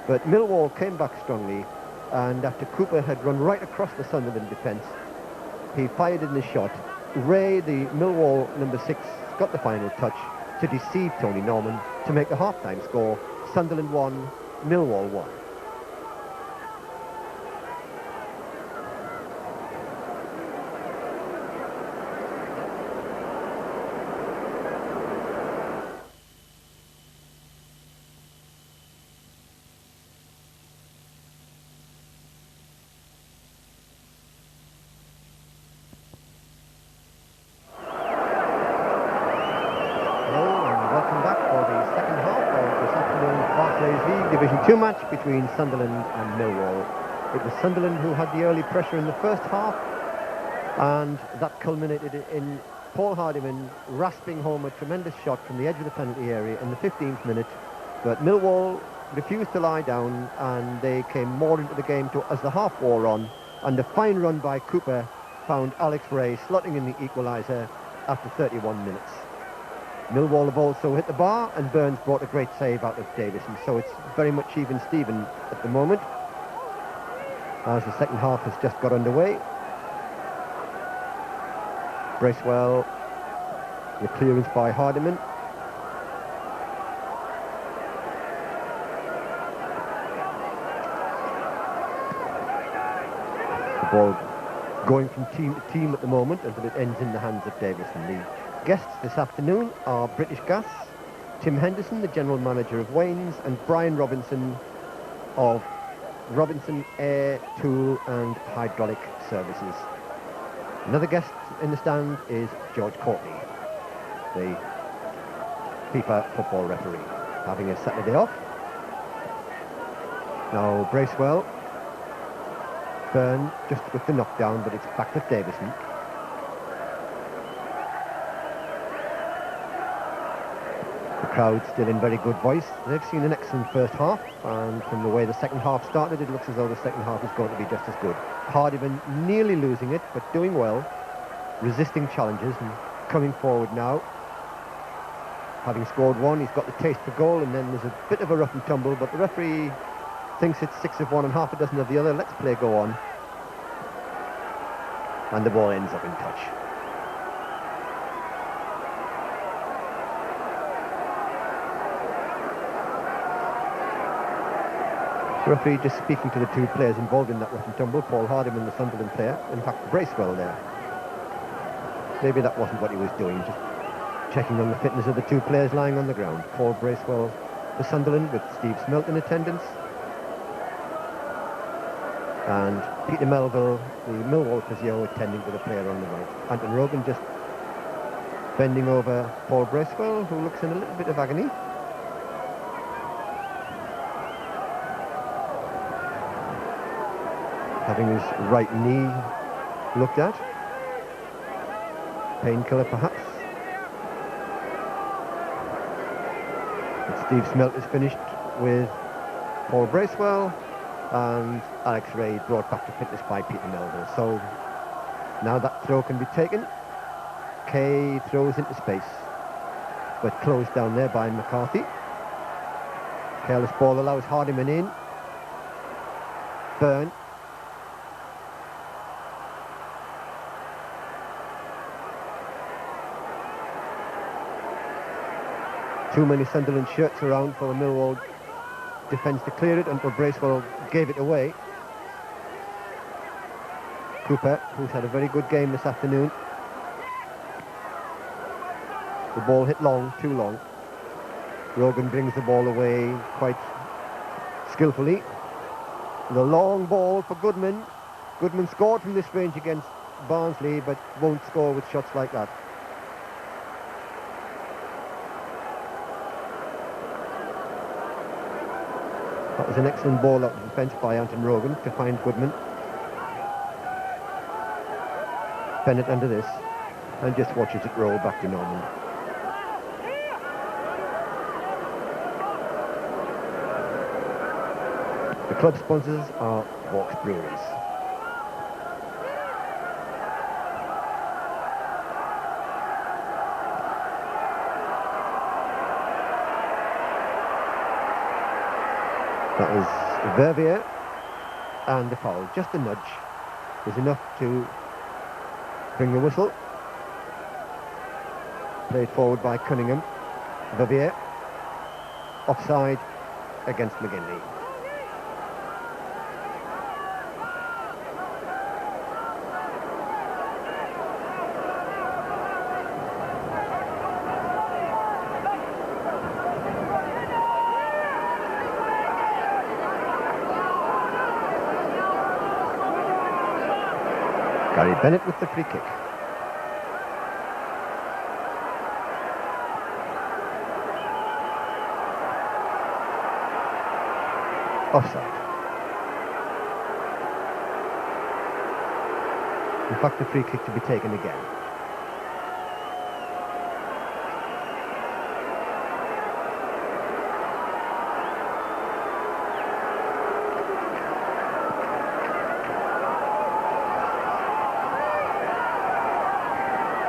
But Millwall came back strongly, and after Cooper had run right across the Sunderland defence, he fired in the shot, Ray, the Millwall number 6, got the final touch to deceive Tony Norman to make the half-time score. Sunderland 1, Millwall 1. Division 2 match between Sunderland and Millwall. It was Sunderland who had the early pressure in the first half, and that culminated in Paul Hardiman rasping home a tremendous shot from the edge of the penalty area in the 15th minute. But Millwall refused to lie down, and they came more into the game as the half wore on, and a fine run by Cooper found Alex Ray slotting in the equaliser after 31 minutes. Millwall have also hit the bar, and Burns brought a great save out of Davison, so it's very much even Steven at the moment as the second half has just got underway. Bracewell, the clearance by Hardiman. The ball going from team to team at the moment until it ends in the hands of Davison. The guests this afternoon are British Gas, Tim Henderson, the general manager of Wayne's, and Brian Robinson of Robinson Air, Tool and Hydraulic Services. Another guest in the stand is George Courtney, the FIFA football referee, having a Saturday off. Now Bracewell, Byrne just with the knockdown, but it's back with Davison. The crowd still in very good voice. They've seen an excellent first half, and from the way the second half started, it looks as though the second half is going to be just as good. Hardiman nearly losing it, but doing well, resisting challenges and coming forward now. Having scored one, he's got the taste for goal, and then there's a bit of a rough and tumble, but the referee thinks it's 6 of one and half a dozen of the other. Let's play go on. And the ball ends up in touch. The referee just speaking to the two players involved in that rough and tumble, Paul Hardiman, the Sunderland player, in fact Bracewell there. Maybe that wasn't what he was doing, just checking on the fitness of the two players lying on the ground. Paul Bracewell, the Sunderland, with Steve Smelt in attendance, and Peter Melville, the Millwall physio, attending to the player on the right. Anton Rogan just bending over Paul Bracewell, who looks in a little bit of agony. Having his right knee looked at. Painkiller perhaps. But Steve Smelt is finished with Paul Bracewell, and Alex Ray brought back to fitness by Peter Melville. So now that throw can be taken. Kay throws into space, but closed down there by McCarthy. Careless ball allows Hardiman in. Byrne. Too many Sunderland shirts around for the Millwall defence to clear it until Bracewell gave it away. Cooper, who's had a very good game this afternoon. The ball hit long, too long. Rogan brings the ball away quite skillfully. The long ball for Goodman. Goodman scored from this range against Barnsley, but won't score with shots like that. That was an excellent ball out of defence by Anton Rogan to find Goodman. Bennett under this, and just watches it roll back to Norman. The club sponsors are Vaux Breweries. That was Vervier, and the foul, just a nudge, was enough to bring the whistle. Played forward by Cunningham. Vivier. Offside against McGinley. Gary Bennett with the free kick. Offside. In fact, the free kick to be taken again.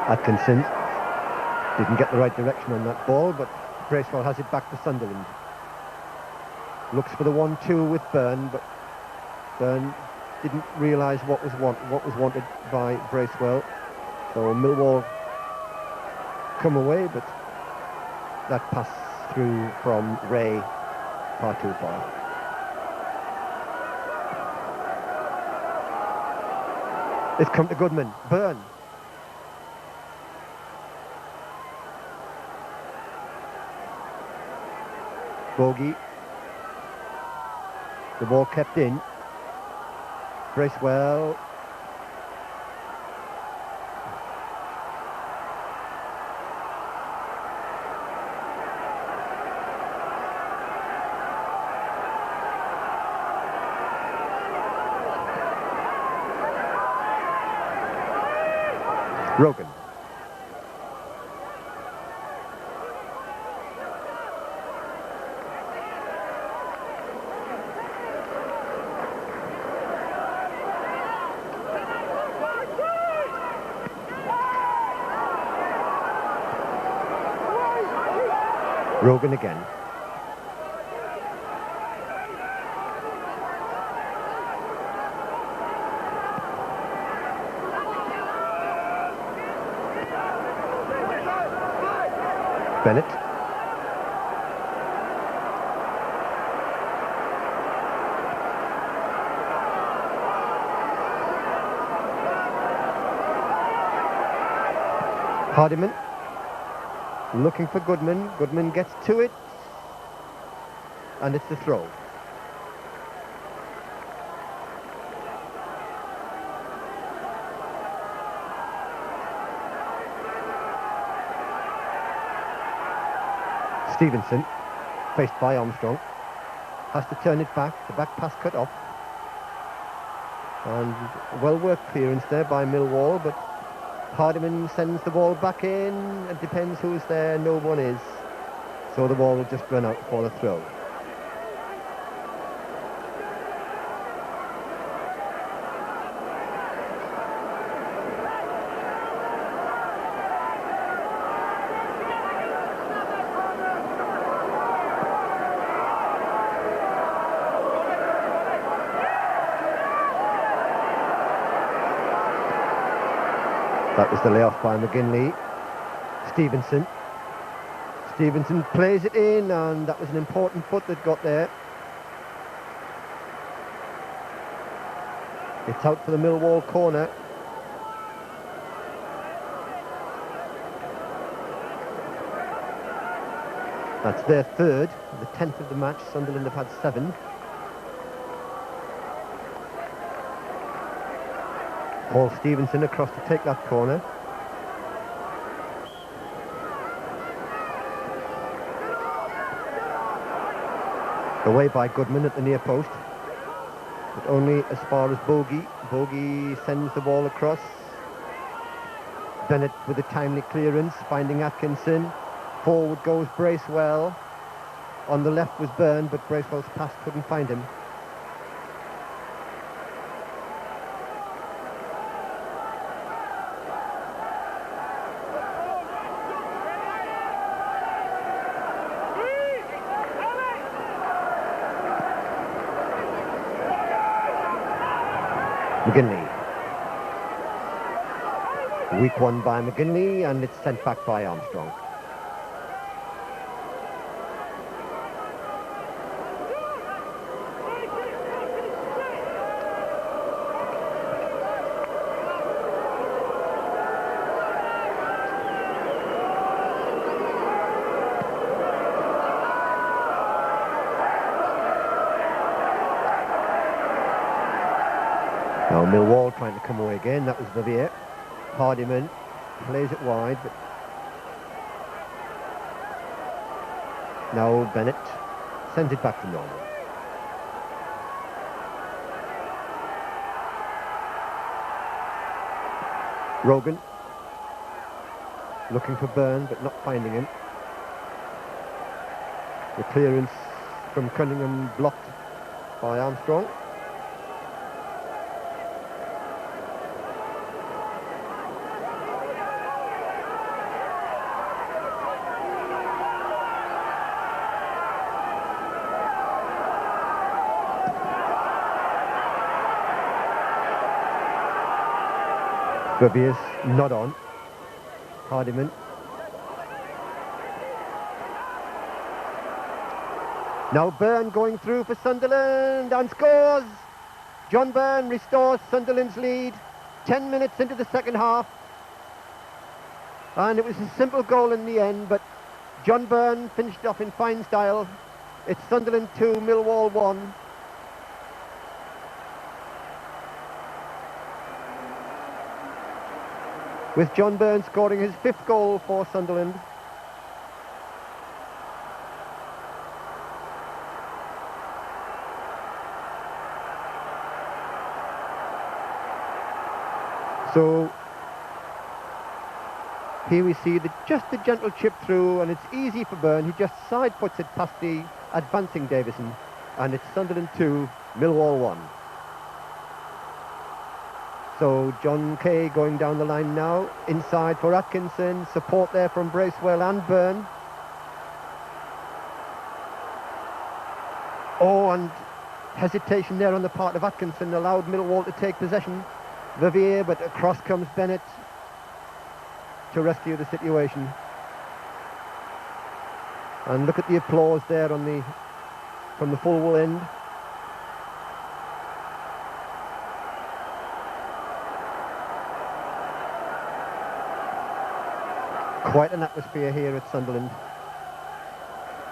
Atkinson didn't get the right direction on that ball, but Bracewell has it back to Sunderland. Looks for the 1-2 with Byrne, but Byrne didn't realise what was wanted by Bracewell. So Millwall come away, but that pass through from Ray far too far. It's come to Goodman. Byrne. Bogey. The ball kept in. Bracewell. Rogan. Rogan again. Bennett. Hardiman. Looking for Goodman. Goodman gets to it. And it's the throw. Stevenson, faced by Armstrong, has to turn it back. The back pass cut off. And well-worked clearance there by Millwall, but Hardiman sends the ball back in. It depends who's there. No one is. So the ball will just run out for the throw. That was the layoff by McGinley. Stevenson. Stevenson plays it in, and that was an important foot that got there. It's out for the Millwall corner. That's their third, the 10th of the match. Sunderland have had 7. Paul Stevenson across to take that corner. Away by Goodman at the near post, but only as far as Bogey. Bogey sends the ball across. Bennett with a timely clearance, finding Atkinson. Forward goes Bracewell. On the left was Byrne, but Bracewell's pass couldn't find him. McGinley. Weak one by McGinley, and it's sent back by Armstrong. Now Millwall trying to come away again. That was Vivier. Hardiman plays it wide, but now Bennett sends it back to Norman. Rogan looking for Byrne, but not finding him. The clearance from Cunningham blocked by Armstrong. Vivier's not on. Hardiman. Now Byrne going through for Sunderland and scores! John Byrne restores Sunderland's lead 10 minutes into the second half. And it was a simple goal in the end, but John Byrne finished off in fine style. It's Sunderland 2, Millwall 1. With John Byrne scoring his 5th goal for Sunderland. So here we see just a gentle chip through, and it's easy for Byrne. He just side puts it past the advancing Davison, and it's Sunderland 2, Millwall 1. So John Kay going down the line now, inside for Atkinson, support there from Bracewell and Byrne. Oh, and hesitation there on the part of Atkinson allowed Millwall to take possession. Vivier, but across comes Bennett to rescue the situation. And look at the applause there from the full end. Quite an atmosphere here at Sunderland,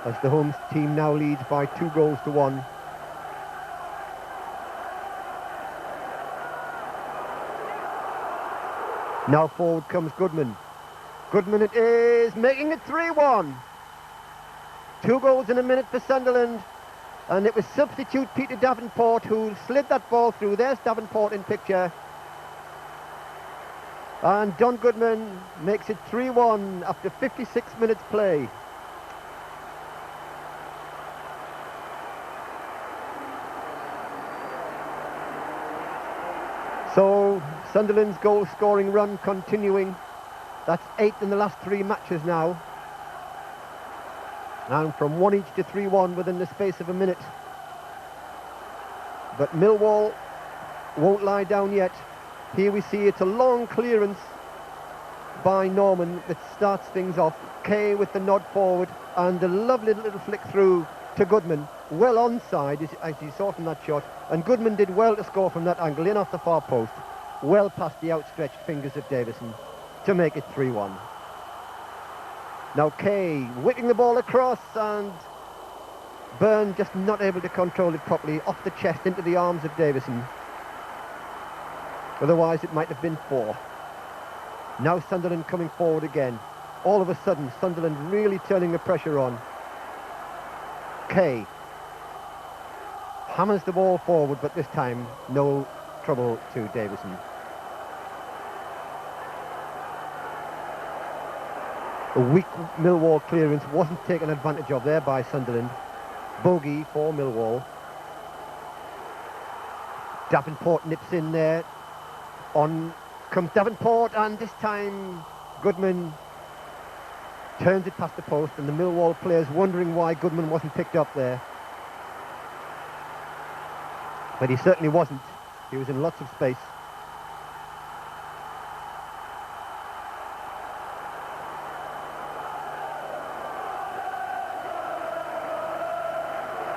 as the home team now leads by 2-1. Now forward comes Goodman. Goodman it is, making it 3-1. 2 goals in a minute for Sunderland, and it was substitute Peter Davenport who slid that ball through. There's Davenport in picture. And Don Goodman makes it 3-1 after 56 minutes play. So Sunderland's goal scoring run continuing. That's 8 in the last 3 matches now. And from 1 each to 3-1 within the space of a minute. But Millwall won't lie down yet. Here we see it's a long clearance by Norman that starts things off. Kay with the nod forward and a lovely little flick through to Goodman. Well onside, as you saw from that shot. And Goodman did well to score from that angle, in off the far post. Well past the outstretched fingers of Davison to make it 3-1. Now Kay whipping the ball across, and Byrne just not able to control it properly. Off the chest into the arms of Davison. Otherwise it might have been 4. Now Sunderland coming forward again. All of a sudden Sunderland really turning the pressure on. Kay hammers the ball forward, but this time no trouble to Davison. A weak Millwall clearance wasn't taken advantage of there by Sunderland. Bogey for Millwall. Davenport nips in there. On comes Davenport, and this time Goodman turns it past the post, and the Millwall players wondering why Goodman wasn't picked up there. But he certainly wasn't. He was in lots of space.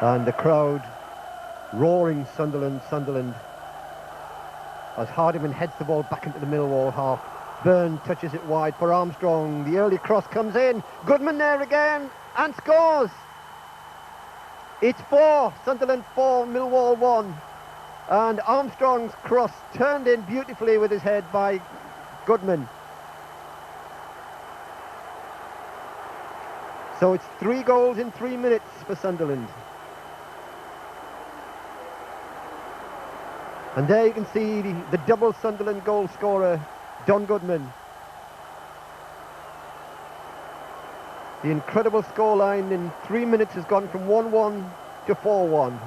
And the crowd roaring Sunderland, Sunderland, as Hardiman heads the ball back into the Millwall half. Byrne touches it wide for Armstrong. The early cross comes in. Goodman there again and scores. It's 4, Sunderland 4, Millwall 1. And Armstrong's cross turned in beautifully with his head by Goodman. So it's 3 goals in 3 minutes for Sunderland. And there you can see the double Sunderland goal scorer, Don Goodman. The incredible scoreline in 3 minutes has gone from 1-1 to 4-1.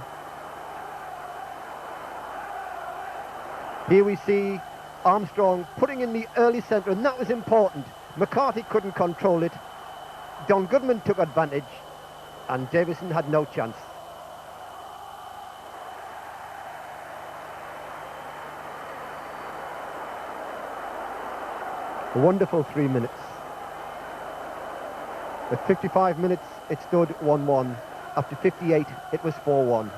Here we see Armstrong putting in the early centre, and that was important. McCarthy couldn't control it. Don Goodman took advantage, and Davison had no chance. A wonderful 3 minutes. At 55 minutes, it stood 1-1. After 58, it was 4-1.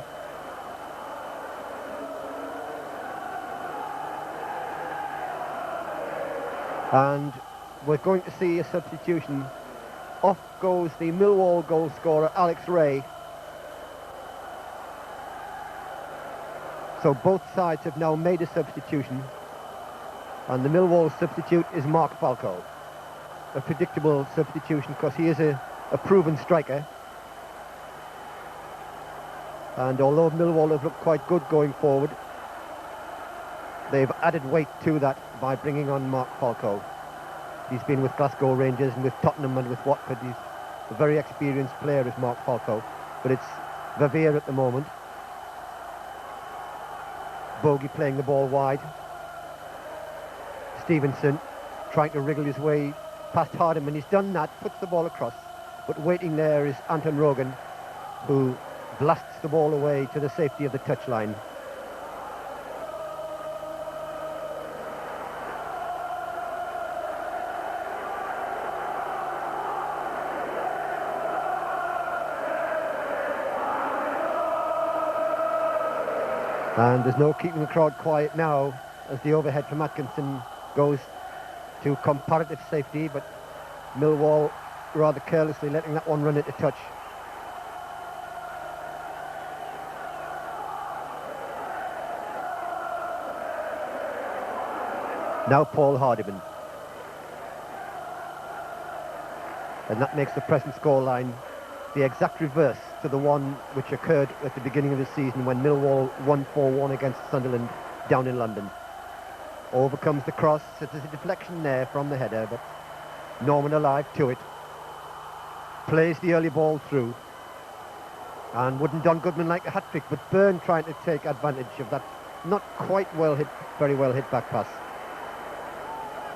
And we're going to see a substitution. Off goes the Millwall goal scorer, Alex Ray. So both sides have now made a substitution. And the Millwall substitute is Mark Falco. A predictable substitution because he is a proven striker. And although Millwall have looked quite good going forward, they've added weight to that by bringing on Mark Falco. He's been with Glasgow Rangers and with Tottenham and with Watford. He's a very experienced player, is Mark Falco. But it's Verveer at the moment. Bogey playing the ball wide. Stevenson trying to wriggle his way past Hardiman. He's done that, puts the ball across. But waiting there is Anton Rogan, who blasts the ball away to the safety of the touchline. And there's no keeping the crowd quiet now as the overhead from Atkinson goes to comparative safety, but Millwall rather carelessly letting that one run into touch. Now Paul Hardiman. And that makes the present scoreline the exact reverse to the one which occurred at the beginning of the season when Millwall won 4-1 against Sunderland down in London. Over comes the cross. There's a deflection there from the header, but Norman alive to it. Plays the early ball through. And wouldn't Don Goodman like a hat-trick, but Byrne trying to take advantage of that not quite well hit, very well hit back pass.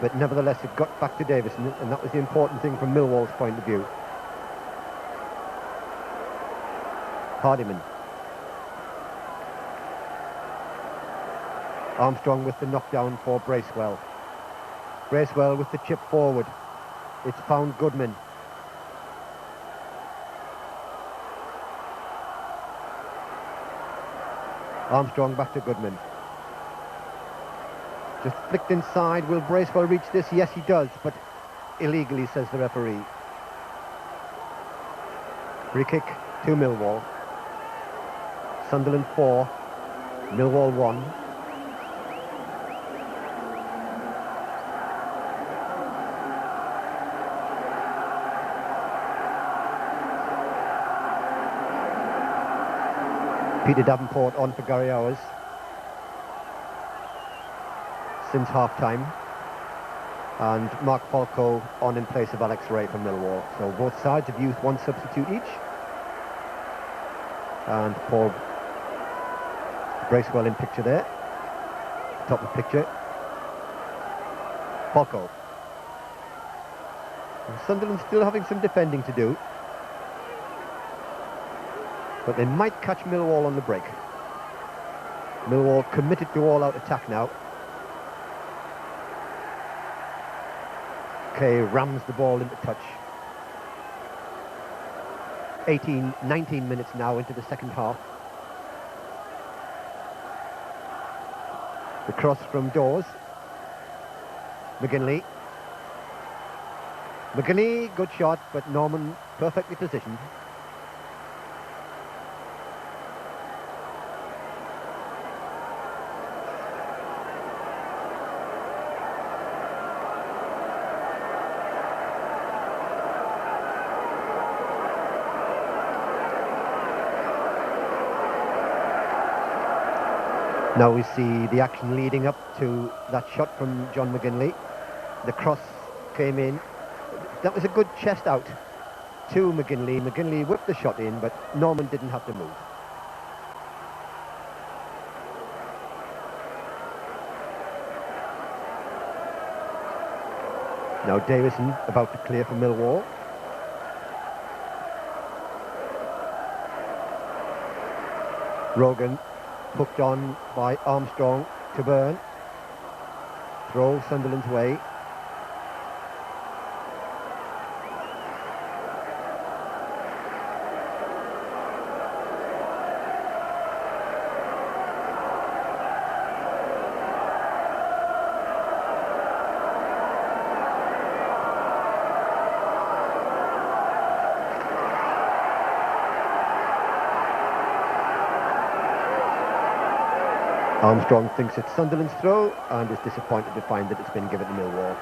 But nevertheless it got back to Davison, and that was the important thing from Millwall's point of view. Hardiman. Armstrong with the knockdown for Bracewell. Bracewell with the chip forward. It's found Goodman. Armstrong back to Goodman. Just flicked inside. Will Bracewell reach this? Yes, he does, but illegally, says the referee. Free kick to Millwall. Sunderland 4, Millwall 1. Peter Davenport on for Gary Hours since half-time, and Mark Falco on in place of Alex Ray from Millwall. So both sides have used one substitute each, and Paul Bracewell in picture there, top of the picture. Falco. And Sunderland still having some defending to do, but they might catch Millwall on the break. Millwall committed to all-out attack now. Kay rams the ball into touch. 18, 19 minutes now into the second half. The cross from Dawes. McGinley. McGinley, good shot, but Norman perfectly positioned. Now we see the action leading up to that shot from John McGinley. The cross came in. That was a good chest out to McGinley. McGinley whipped the shot in, but Norman didn't have to move. Now Davison about to clear for Millwall. Rogan hooked on by Armstrong to Byrne. Throw Sunderland's way. Armstrong thinks it's Sunderland's throw and is disappointed to find that it's been given to Millwall.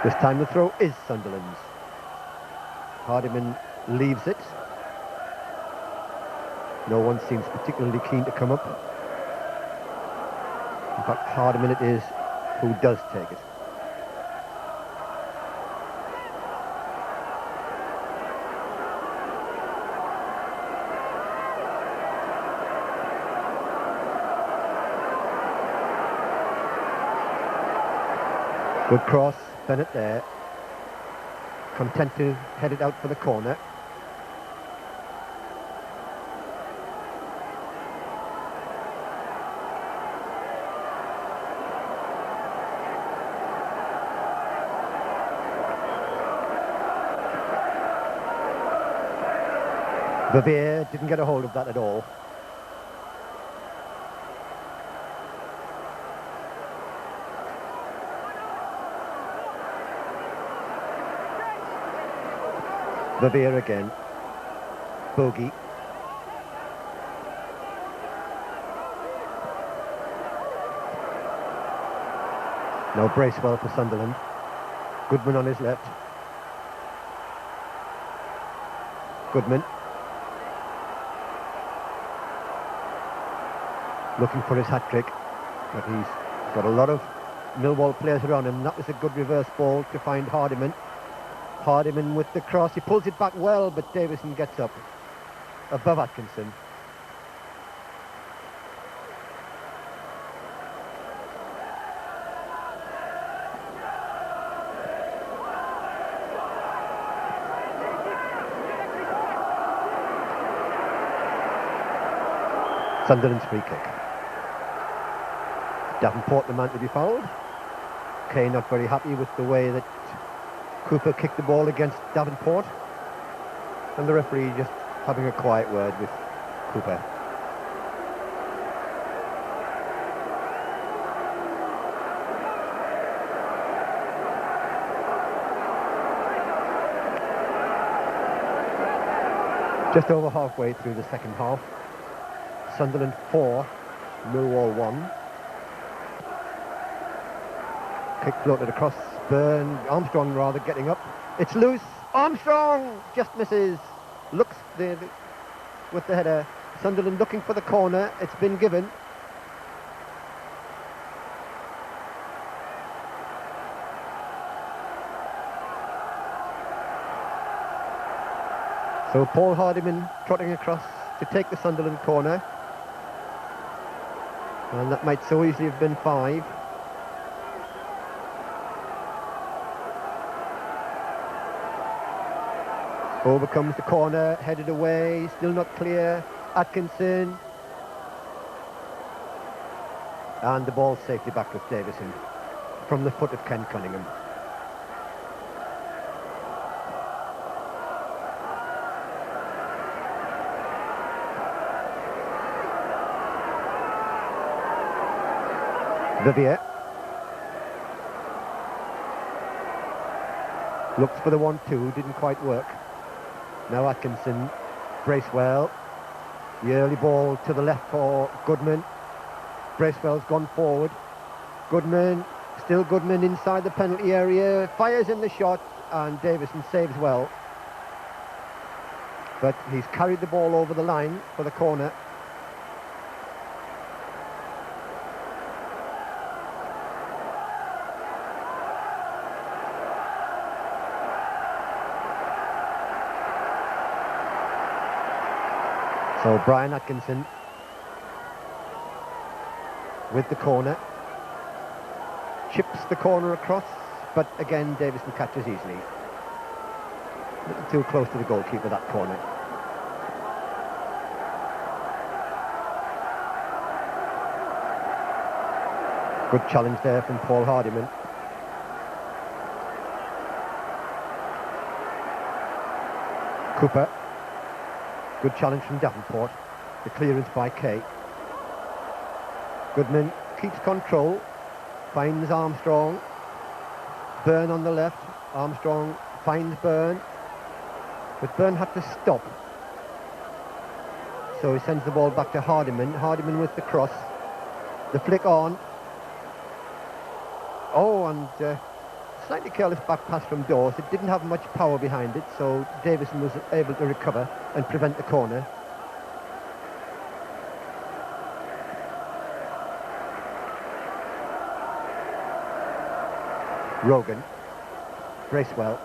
This time the throw is Sunderland's. Hardiman leaves it. No one seems particularly keen to come up. In fact, Hardiman it is who does take it. Good cross, Bennett there. Content to head it out for the corner. Verveer didn't get a hold of that at all. Verveer again. Bogey. Now Bracewell for Sunderland. Goodman on his left. Goodman. Looking for his hat-trick, but he's got a lot of Millwall players around him. That was a good reverse ball to find Hardiman. Hardiman with the cross, he pulls it back well, but Davison gets up above Atkinson. Sunderland's free kick. Davenport the man to be fouled. Kay not very happy with the way that Cooper kicked the ball against Davenport, and the referee just having a quiet word with Cooper. Just over halfway through the second half. Sunderland 4, Millwall 1. Kick floated across. Byrne, Armstrong rather, getting up. It's loose. Armstrong just misses. Looks with the header. Sunderland looking for the corner. It's been given. So Paul Hardiman trotting across to take the Sunderland corner. And that might so easily have been 5. Overcomes the corner, headed away, still not clear. Atkinson. And the ball safely back with Davison from the foot of Ken Cunningham. Vivier looks for the 1-2, didn't quite work. Now Atkinson, Bracewell, the early ball to the left for Goodman. Bracewell's gone forward. Goodman, still Goodman inside the penalty area, fires in the shot, and Davison saves well. But he's carried the ball over the line for the corner. So Brian Atkinson with the corner, chips the corner across, but again Davison catches easily. A little too close to the goalkeeper, that corner. Good challenge there from Paul Hardiman. Cooper. Good challenge from Davenport. The clearance by Kay. Goodman keeps control, finds Armstrong. Byrne on the left. Armstrong finds Byrne, but Byrne had to stop. So he sends the ball back to Hardiman. Hardiman with the cross. The flick on. Oh, and slightly careless back pass from Dawes. It didn't have much power behind it, so Davison was able to recover and prevent the corner. Rogan, Bracewell,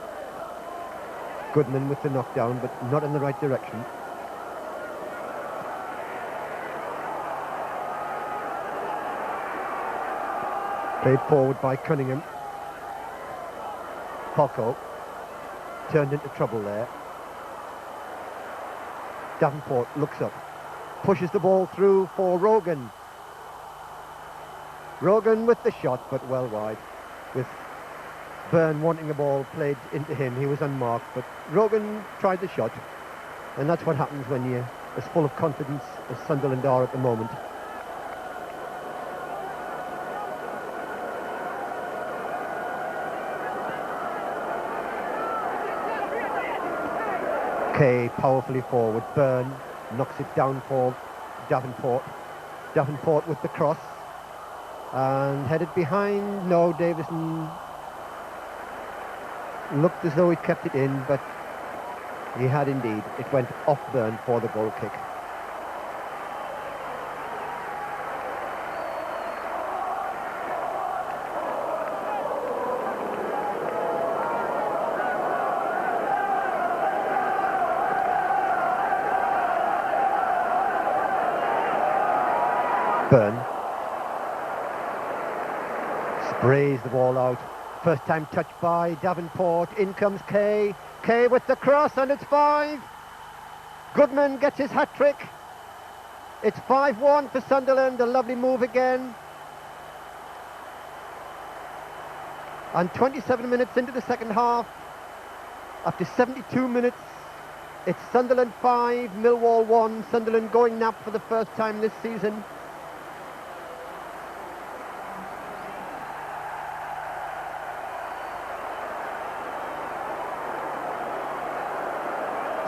Goodman with the knockdown, but not in the right direction. Played forward by Cunningham. Poco turned into trouble there. Davenport looks up, pushes the ball through for Rogan. Rogan with the shot, but well wide. With Byrne wanting the ball played into him, he was unmarked, but Rogan tried the shot, and that's what happens when you're as full of confidence as Sunderland are at the moment. Kay powerfully forward. Byrne knocks it down for Davenport. Davenport with the cross. And headed behind. No, Davison looked as though he'd kept it in, but he had indeed. It went off Byrne for the goal kick. Byrne sprays the ball out. First time touched by Davenport. In comes Kay. Kay with the cross, and it's 5. Goodman gets his hat-trick. It's 5-1 for Sunderland. A lovely move again. And 27 minutes into the second half, after 72 minutes, it's Sunderland 5, Millwall 1. Sunderland going nap for the first time this season.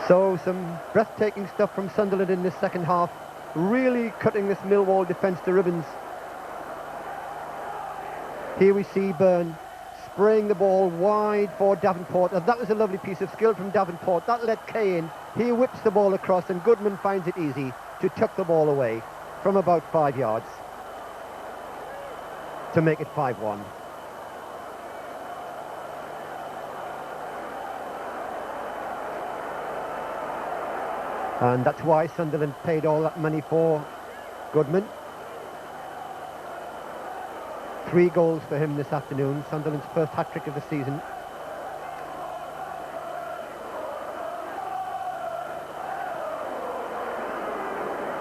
So some breathtaking stuff from Sunderland in this second half, really cutting this Millwall defence to ribbons. Here we see Byrne spraying the ball wide for Davenport, and that was a lovely piece of skill from Davenport. That let Kay in. He whips the ball across, and Goodman finds it easy to tuck the ball away from about 5 yards to make it 5-1. And that's why Sunderland paid all that money for Goodman. 3 goals for him this afternoon. Sunderland's first hat-trick of the season.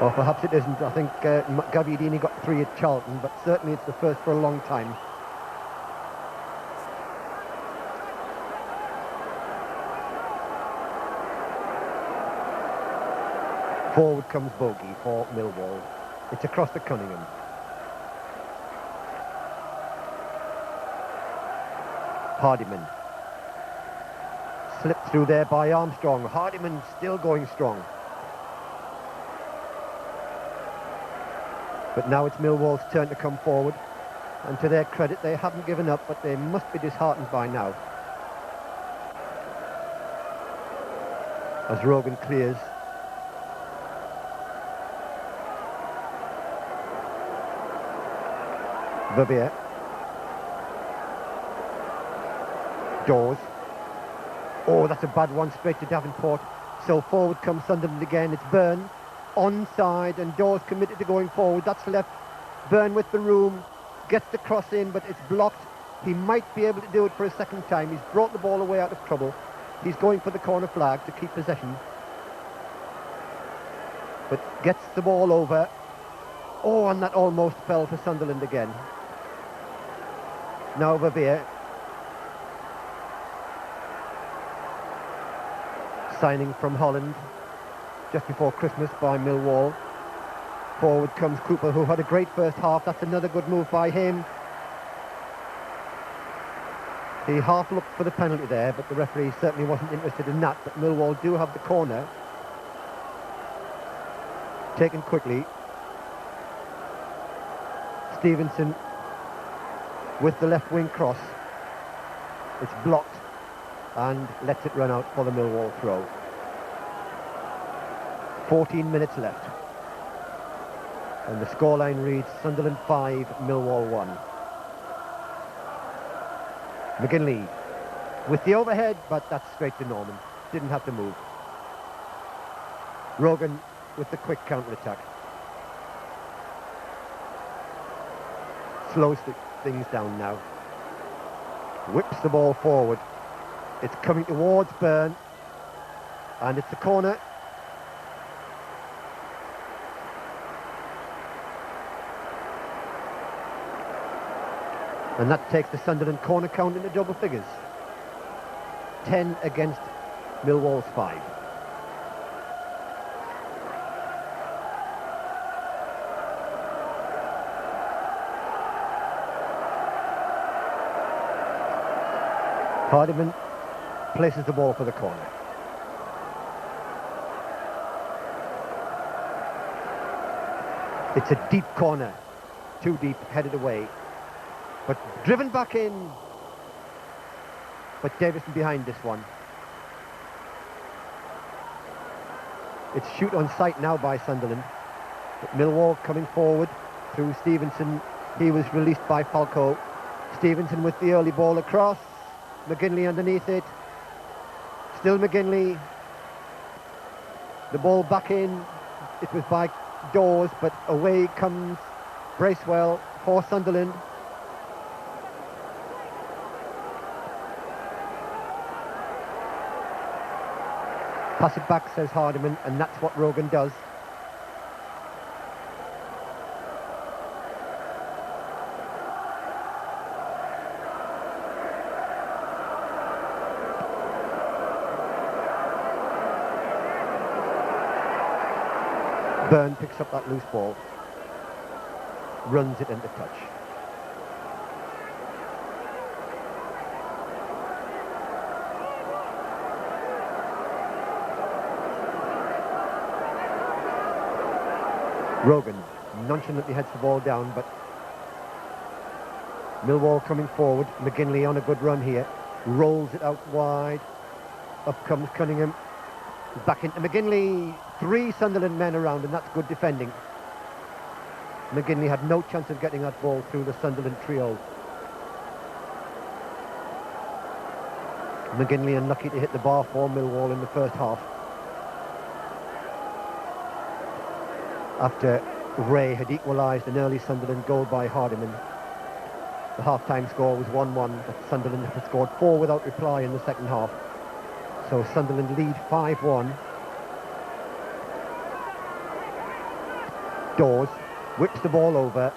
Or perhaps it isn't. I think Gaviadini got 3 at Charlton, but certainly it's the first for a long time. Forward comes Bogey for Millwall. It's across to Cunningham. Hardiman. Slipped through there by Armstrong. Hardiman still going strong. But now it's Millwall's turn to come forward. And to their credit, they haven't given up, but they must be disheartened by now. As Rogan clears. Verveer. Dawes. Oh, that's a bad one, straight to Davenport. So forward comes Sunderland again. It's Byrne. Onside, and Dawes committed to going forward. That's left. Byrne with the room. Gets the cross in, but it's blocked. He might be able to do it for a second time. He's brought the ball away out of trouble. He's going for the corner flag to keep possession. But gets the ball over. Oh, and that almost fell for Sunderland again. Now Verveer. Signing from Holland just before Christmas by Millwall. Forward comes Cooper, who had a great first half. That's another good move by him. He half looked for the penalty there, but the referee certainly wasn't interested in that. But Millwall do have the corner. Taken quickly. Stevenson with the left wing cross. It's blocked and lets it run out for the Millwall throw. 14 minutes left. And the scoreline reads Sunderland 5, Millwall 1. McGinley with the overhead, but that's straight to Norman. Didn't have to move. Rogan with the quick counter-attack. Slows things down now. Whips the ball forward. It's coming towards Byrne. And it's a corner. And that takes the Sunderland corner count into double figures. 10 against Millwall's 5. Hardiman places the ball for the corner. It's a deep corner. Too deep, headed away. But driven back in. But Davison behind this one. It's shoot on sight now by Sunderland. But Millwall coming forward through Stevenson. He was released by Falco. Stevenson with the early ball across. McGinley underneath it. Still McGinley. The ball back in. It was by Dawes, but away comes Bracewell for Sunderland. Pass it back, says Hardiman, and that's what Rogan does. Byrne picks up that loose ball, runs it into touch. Rogan nonchalantly heads the ball down, but Millwall coming forward. McGinley on a good run here, rolls it out wide. Up comes Cunningham. Back into McGinley. 3 Sunderland men around, and that's good defending. McGinley had no chance of getting that ball through the Sunderland trio. McGinley unlucky to hit the bar for Millwall in the first half. After Ray had equalised an early Sunderland goal by Hardiman. The half-time score was 1-1, but Sunderland had scored 4 without reply in the second half. So Sunderland lead 5-1. Dawes whips the ball over.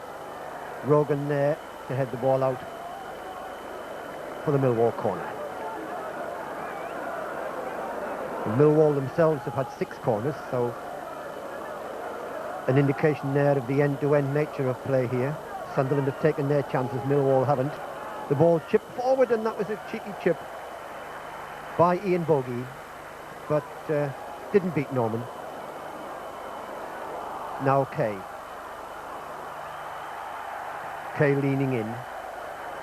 Rogan there to head the ball out for the Millwall corner. And Millwall themselves have had 6 corners, so an indication there of the end-to-end nature of play here. Sunderland have taken their chances, Millwall haven't. The ball chipped forward, and that was a cheeky chip by Ian Bogey, but didn't beat Norman. Now Kay leaning in,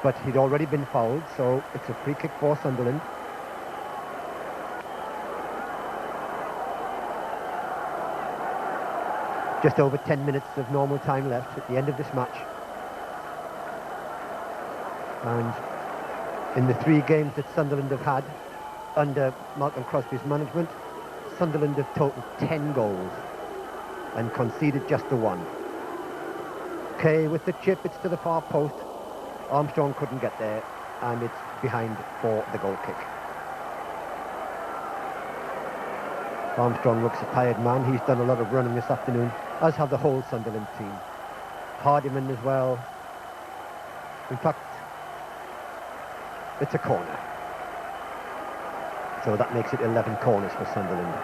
but he'd already been fouled, so it's a free kick for Sunderland. Just over 10 minutes of normal time left at the end of this match. And in the 3 games that Sunderland have had under Malcolm Crosby's management, Sunderland have totaled 10 goals and conceded just the 1. Kay with the chip, it's to the far post. Armstrong couldn't get there, and it's behind for the goal kick. Armstrong looks a tired man. He's done a lot of running this afternoon, as have the whole Sunderland team. Hardiman as well. In fact, it's a corner. So that makes it 11 corners for Sunderland.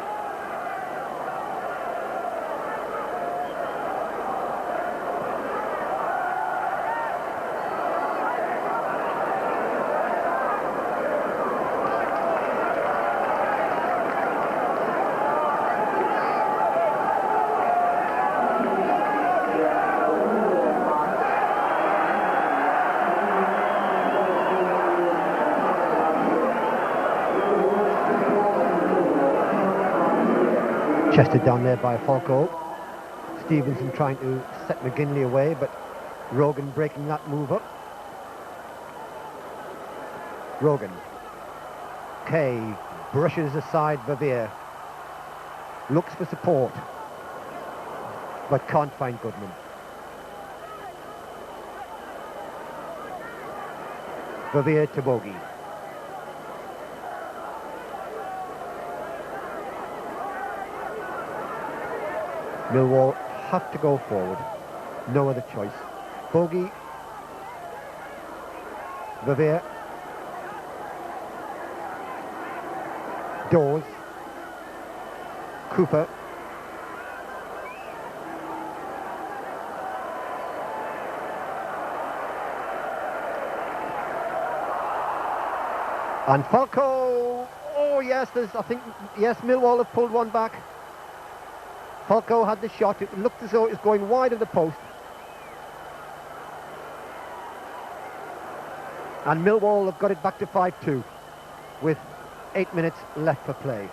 Chested down there by Falco. Stevenson trying to set McGinley away, but Rogan breaking that move up. Rogan. Kay brushes aside Verveer. Looks for support, but can't find Goodman. Verveer to Bogey. Millwall have to go forward. No other choice. Bogey. Verveer. Dawes. Cooper. And Falco. Oh yes, Millwall have pulled one back. Falco had the shot. It looked as though it was going wide of the post. And Millwall have got it back to 5-2 with 8 minutes left for play.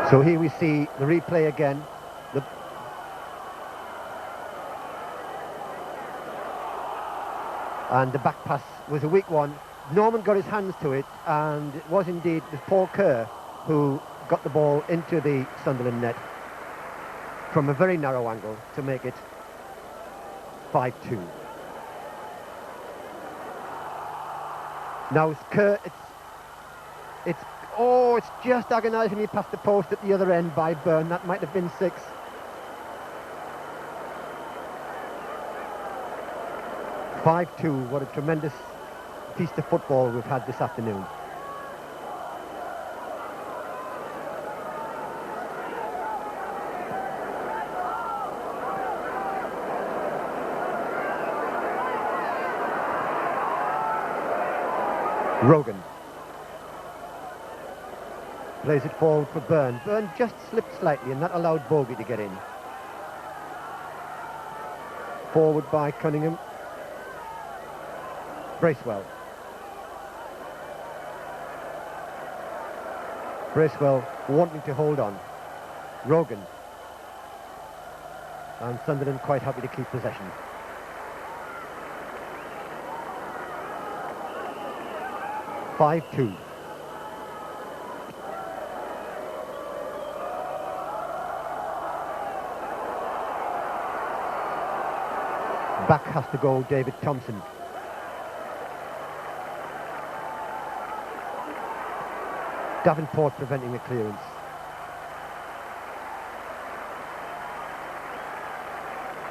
So here we see the replay again. And the back pass was a weak one. Norman got his hands to it, and it was indeed Paul Kerr who got the ball into the Sunderland net from a very narrow angle to make it 5-2. Now it's Kerr, it's just agonisingly past the post at the other end by Byrne. That might have been 6. "5-2, what a tremendous feast of football we've had this afternoon. Rogan plays it forward for Byrne. Byrne just slipped slightly, and that allowed Bogey to get in. Forward by Cunningham. Bracewell. Bracewell wanting to hold on. Rogan. And Sunderland quite happy to keep possession. 5-2. Back has to go David Thompson. Davenport preventing the clearance.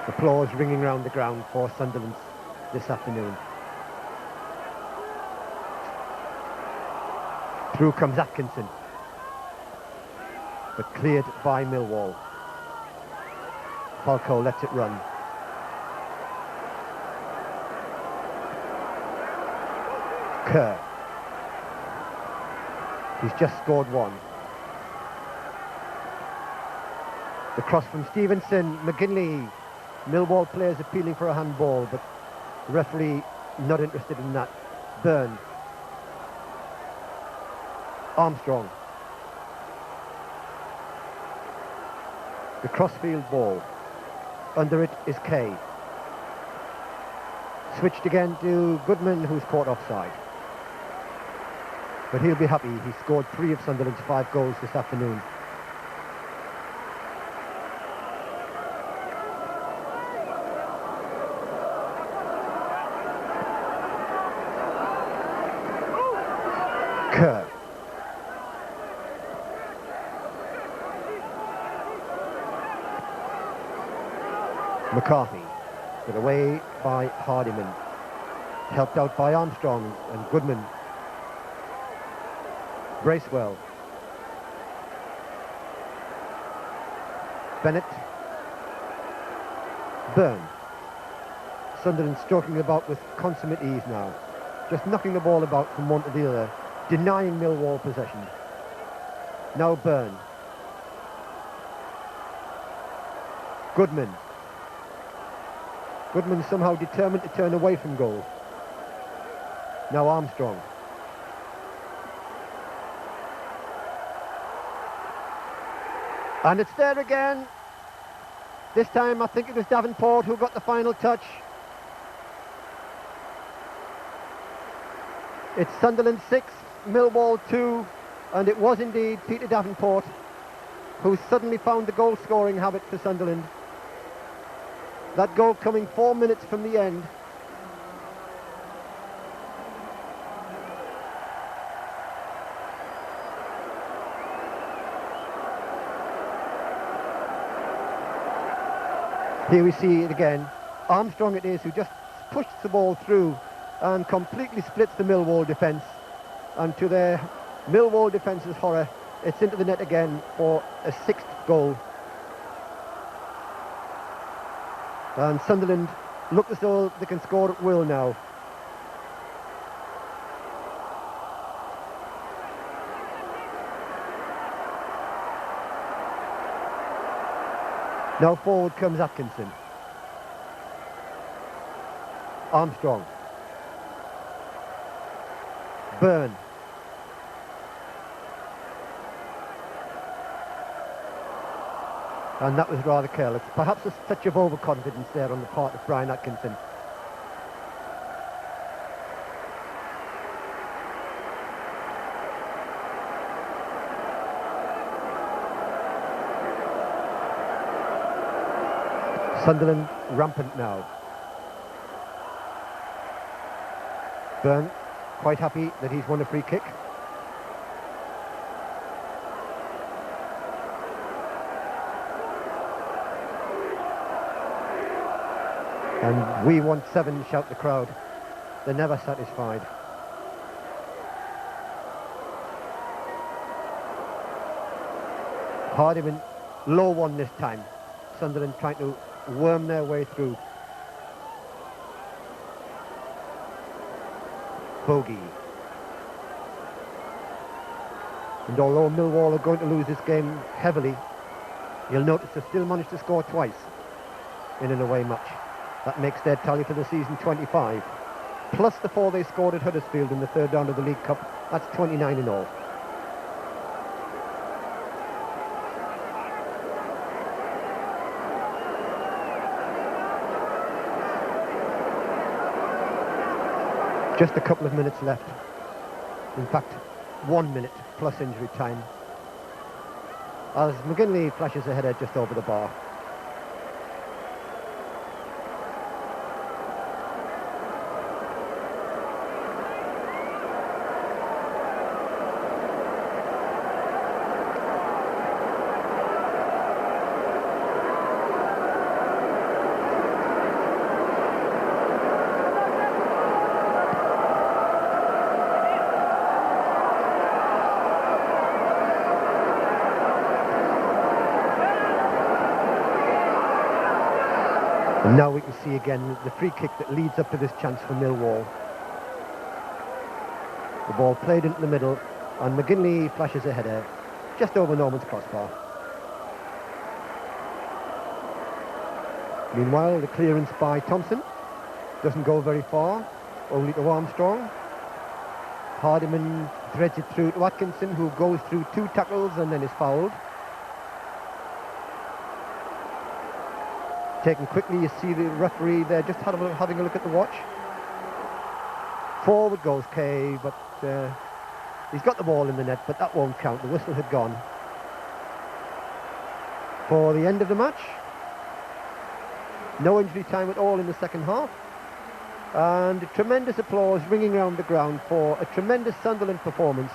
Applause ringing round the ground for Sunderland this afternoon. Through comes Atkinson, but cleared by Millwall. Falco lets it run. Kerr. He's just scored one. The cross from Stevenson, McGinley. Millwall players appealing for a handball, but the referee not interested in that. Byrne. Armstrong. The crossfield ball. Under it is Kay. Switched again to Goodman, who's caught offside. But he'll be happy. He scored 3 of Sunderland's 5 goals this afternoon. Kerr. McCarthy. Put away by Hardiman. Helped out by Armstrong and Goodman. Bracewell. Bennett. Byrne. Sunderland stalking about with consummate ease now. Just knocking the ball about from one to the other. Denying Millwall possession. Now Byrne. Goodman. Goodman somehow determined to turn away from goal. Now Armstrong. And it's there again. This time I think it was Davenport who got the final touch. It's Sunderland 6, Millwall 2, and it was indeed Peter Davenport who suddenly found the goal scoring habit for Sunderland. That goal coming 4 minutes from the end. Here we see it again. Armstrong it is who just pushes the ball through and completely splits the Millwall defence. And to their Millwall defence's horror, it's into the net again for a 6th goal. And Sunderland look as though they can score at will now. Now forward comes Atkinson. Armstrong. Byrne. And that was rather careless. Perhaps a touch of overconfidence there on the part of Brian Atkinson. Sunderland rampant now. Byrne quite happy that he's won a free kick. And we want 7, shout the crowd. They're never satisfied. Hardiman, low one this time. Sunderland trying to worm their way through. Bogey. And although Millwall are going to lose this game heavily, you'll notice they still managed to score twice in an away match. That makes their tally for the season 25. Plus the 4 they scored at Huddersfield in the 3rd round of the League Cup. That's 29 in all. Just a couple of minutes left. In fact, 1 minute plus injury time. As McGinley flashes a header just over the bar. And now we can see again the free kick that leads up to this chance for Millwall. The ball played into the middle, and McGinley flashes a header just over Norman's crossbar. Meanwhile, the clearance by Thompson doesn't go very far, only to Armstrong. Hardiman threads it through to Atkinson, who goes through 2 tackles and then is fouled. Taken quickly, you see the referee there just having a look at the watch. Forward goes Kay, but he's got the ball in the net, but that won't count. The whistle had gone for the end of the match. No injury time at all in the second half. And tremendous applause ringing around the ground for a tremendous Sunderland performance.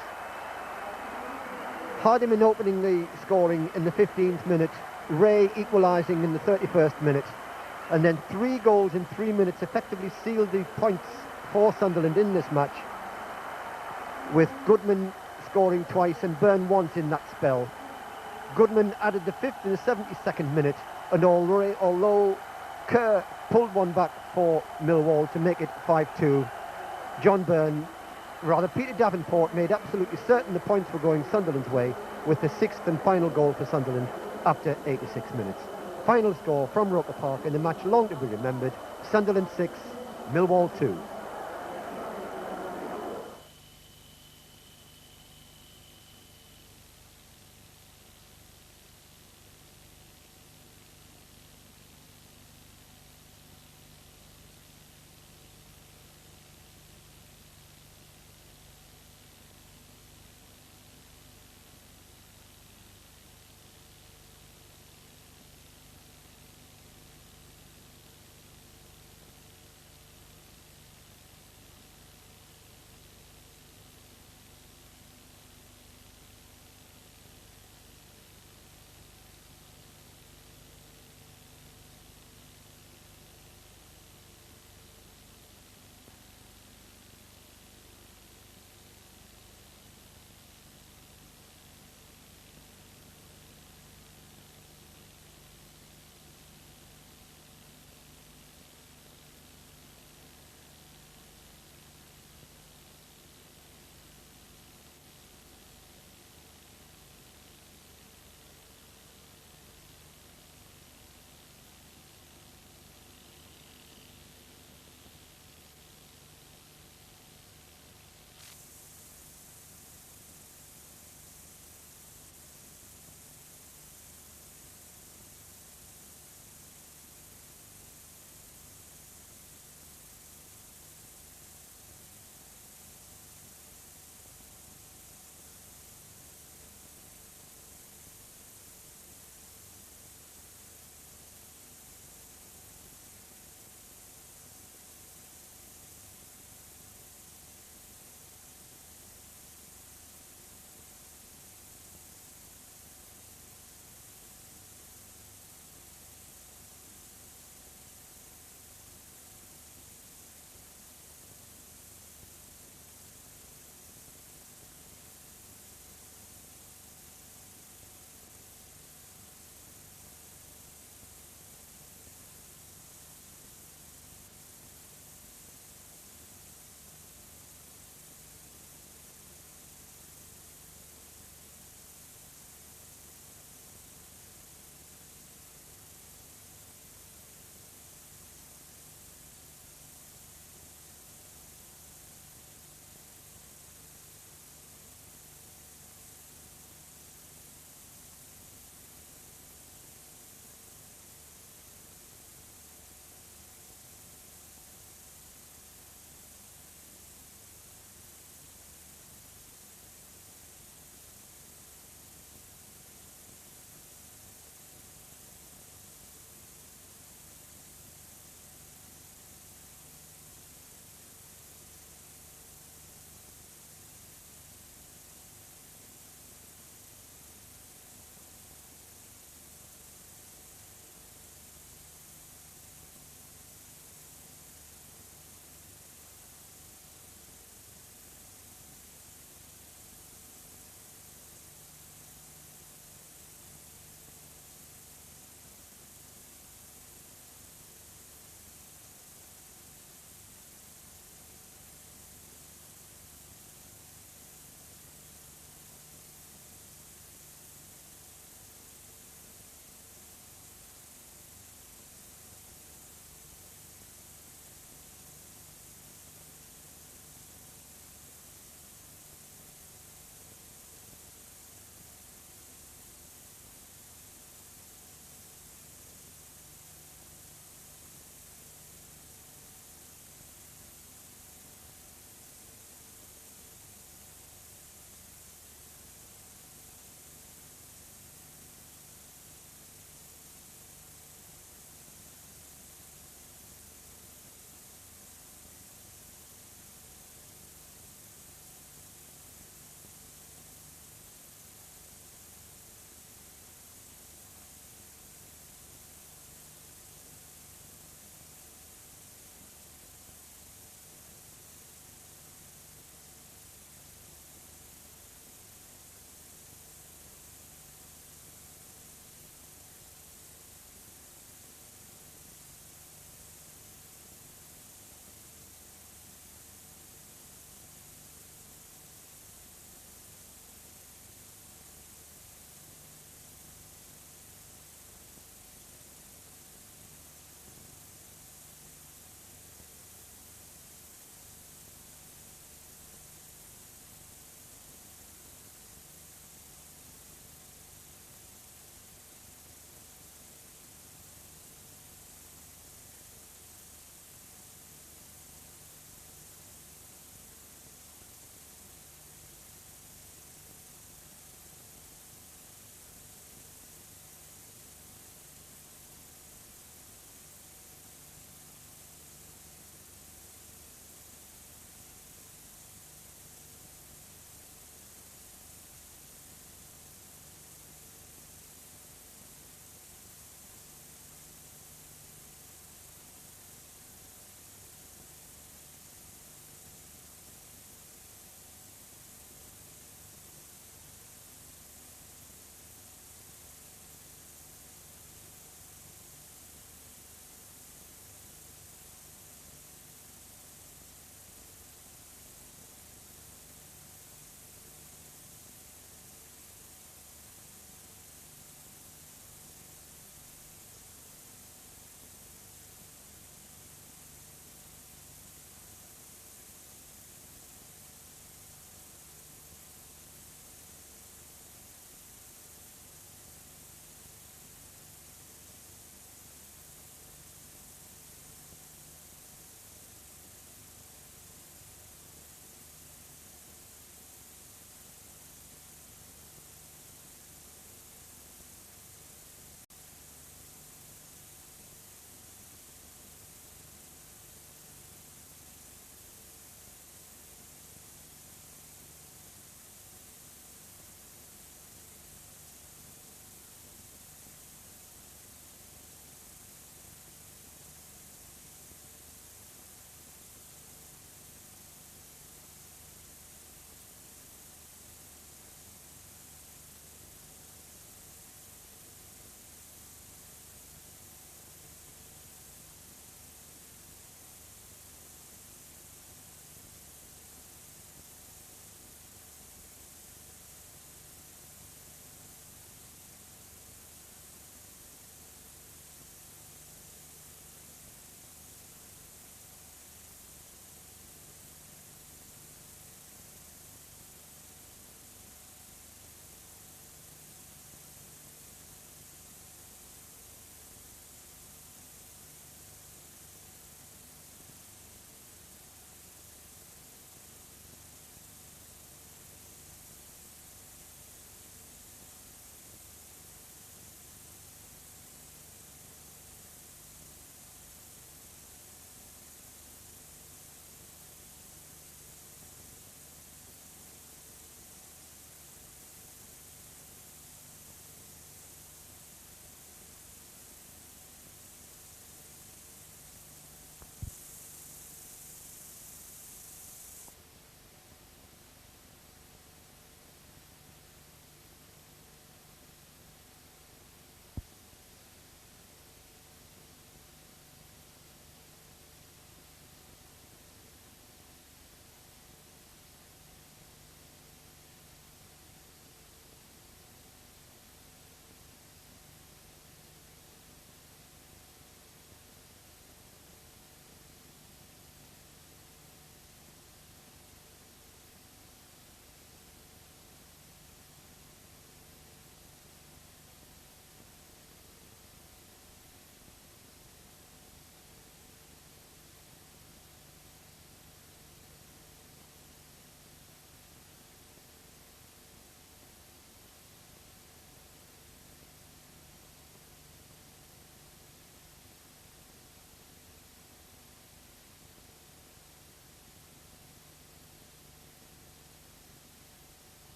Hardiman opening the scoring in the 15th minute. Ray equalising in the 31st minute, and then 3 goals in 3 minutes effectively sealed the points for Sunderland in this match, with Goodman scoring twice and Byrne once in that spell. Goodman added the 5th in the 72nd minute, and although Kerr pulled one back for Millwall to make it 5-2, Peter Davenport made absolutely certain the points were going Sunderland's way with the 6th and final goal for Sunderland after 86 minutes. Final score from Roker Park in a match long to be remembered: Sunderland 6, Millwall 2.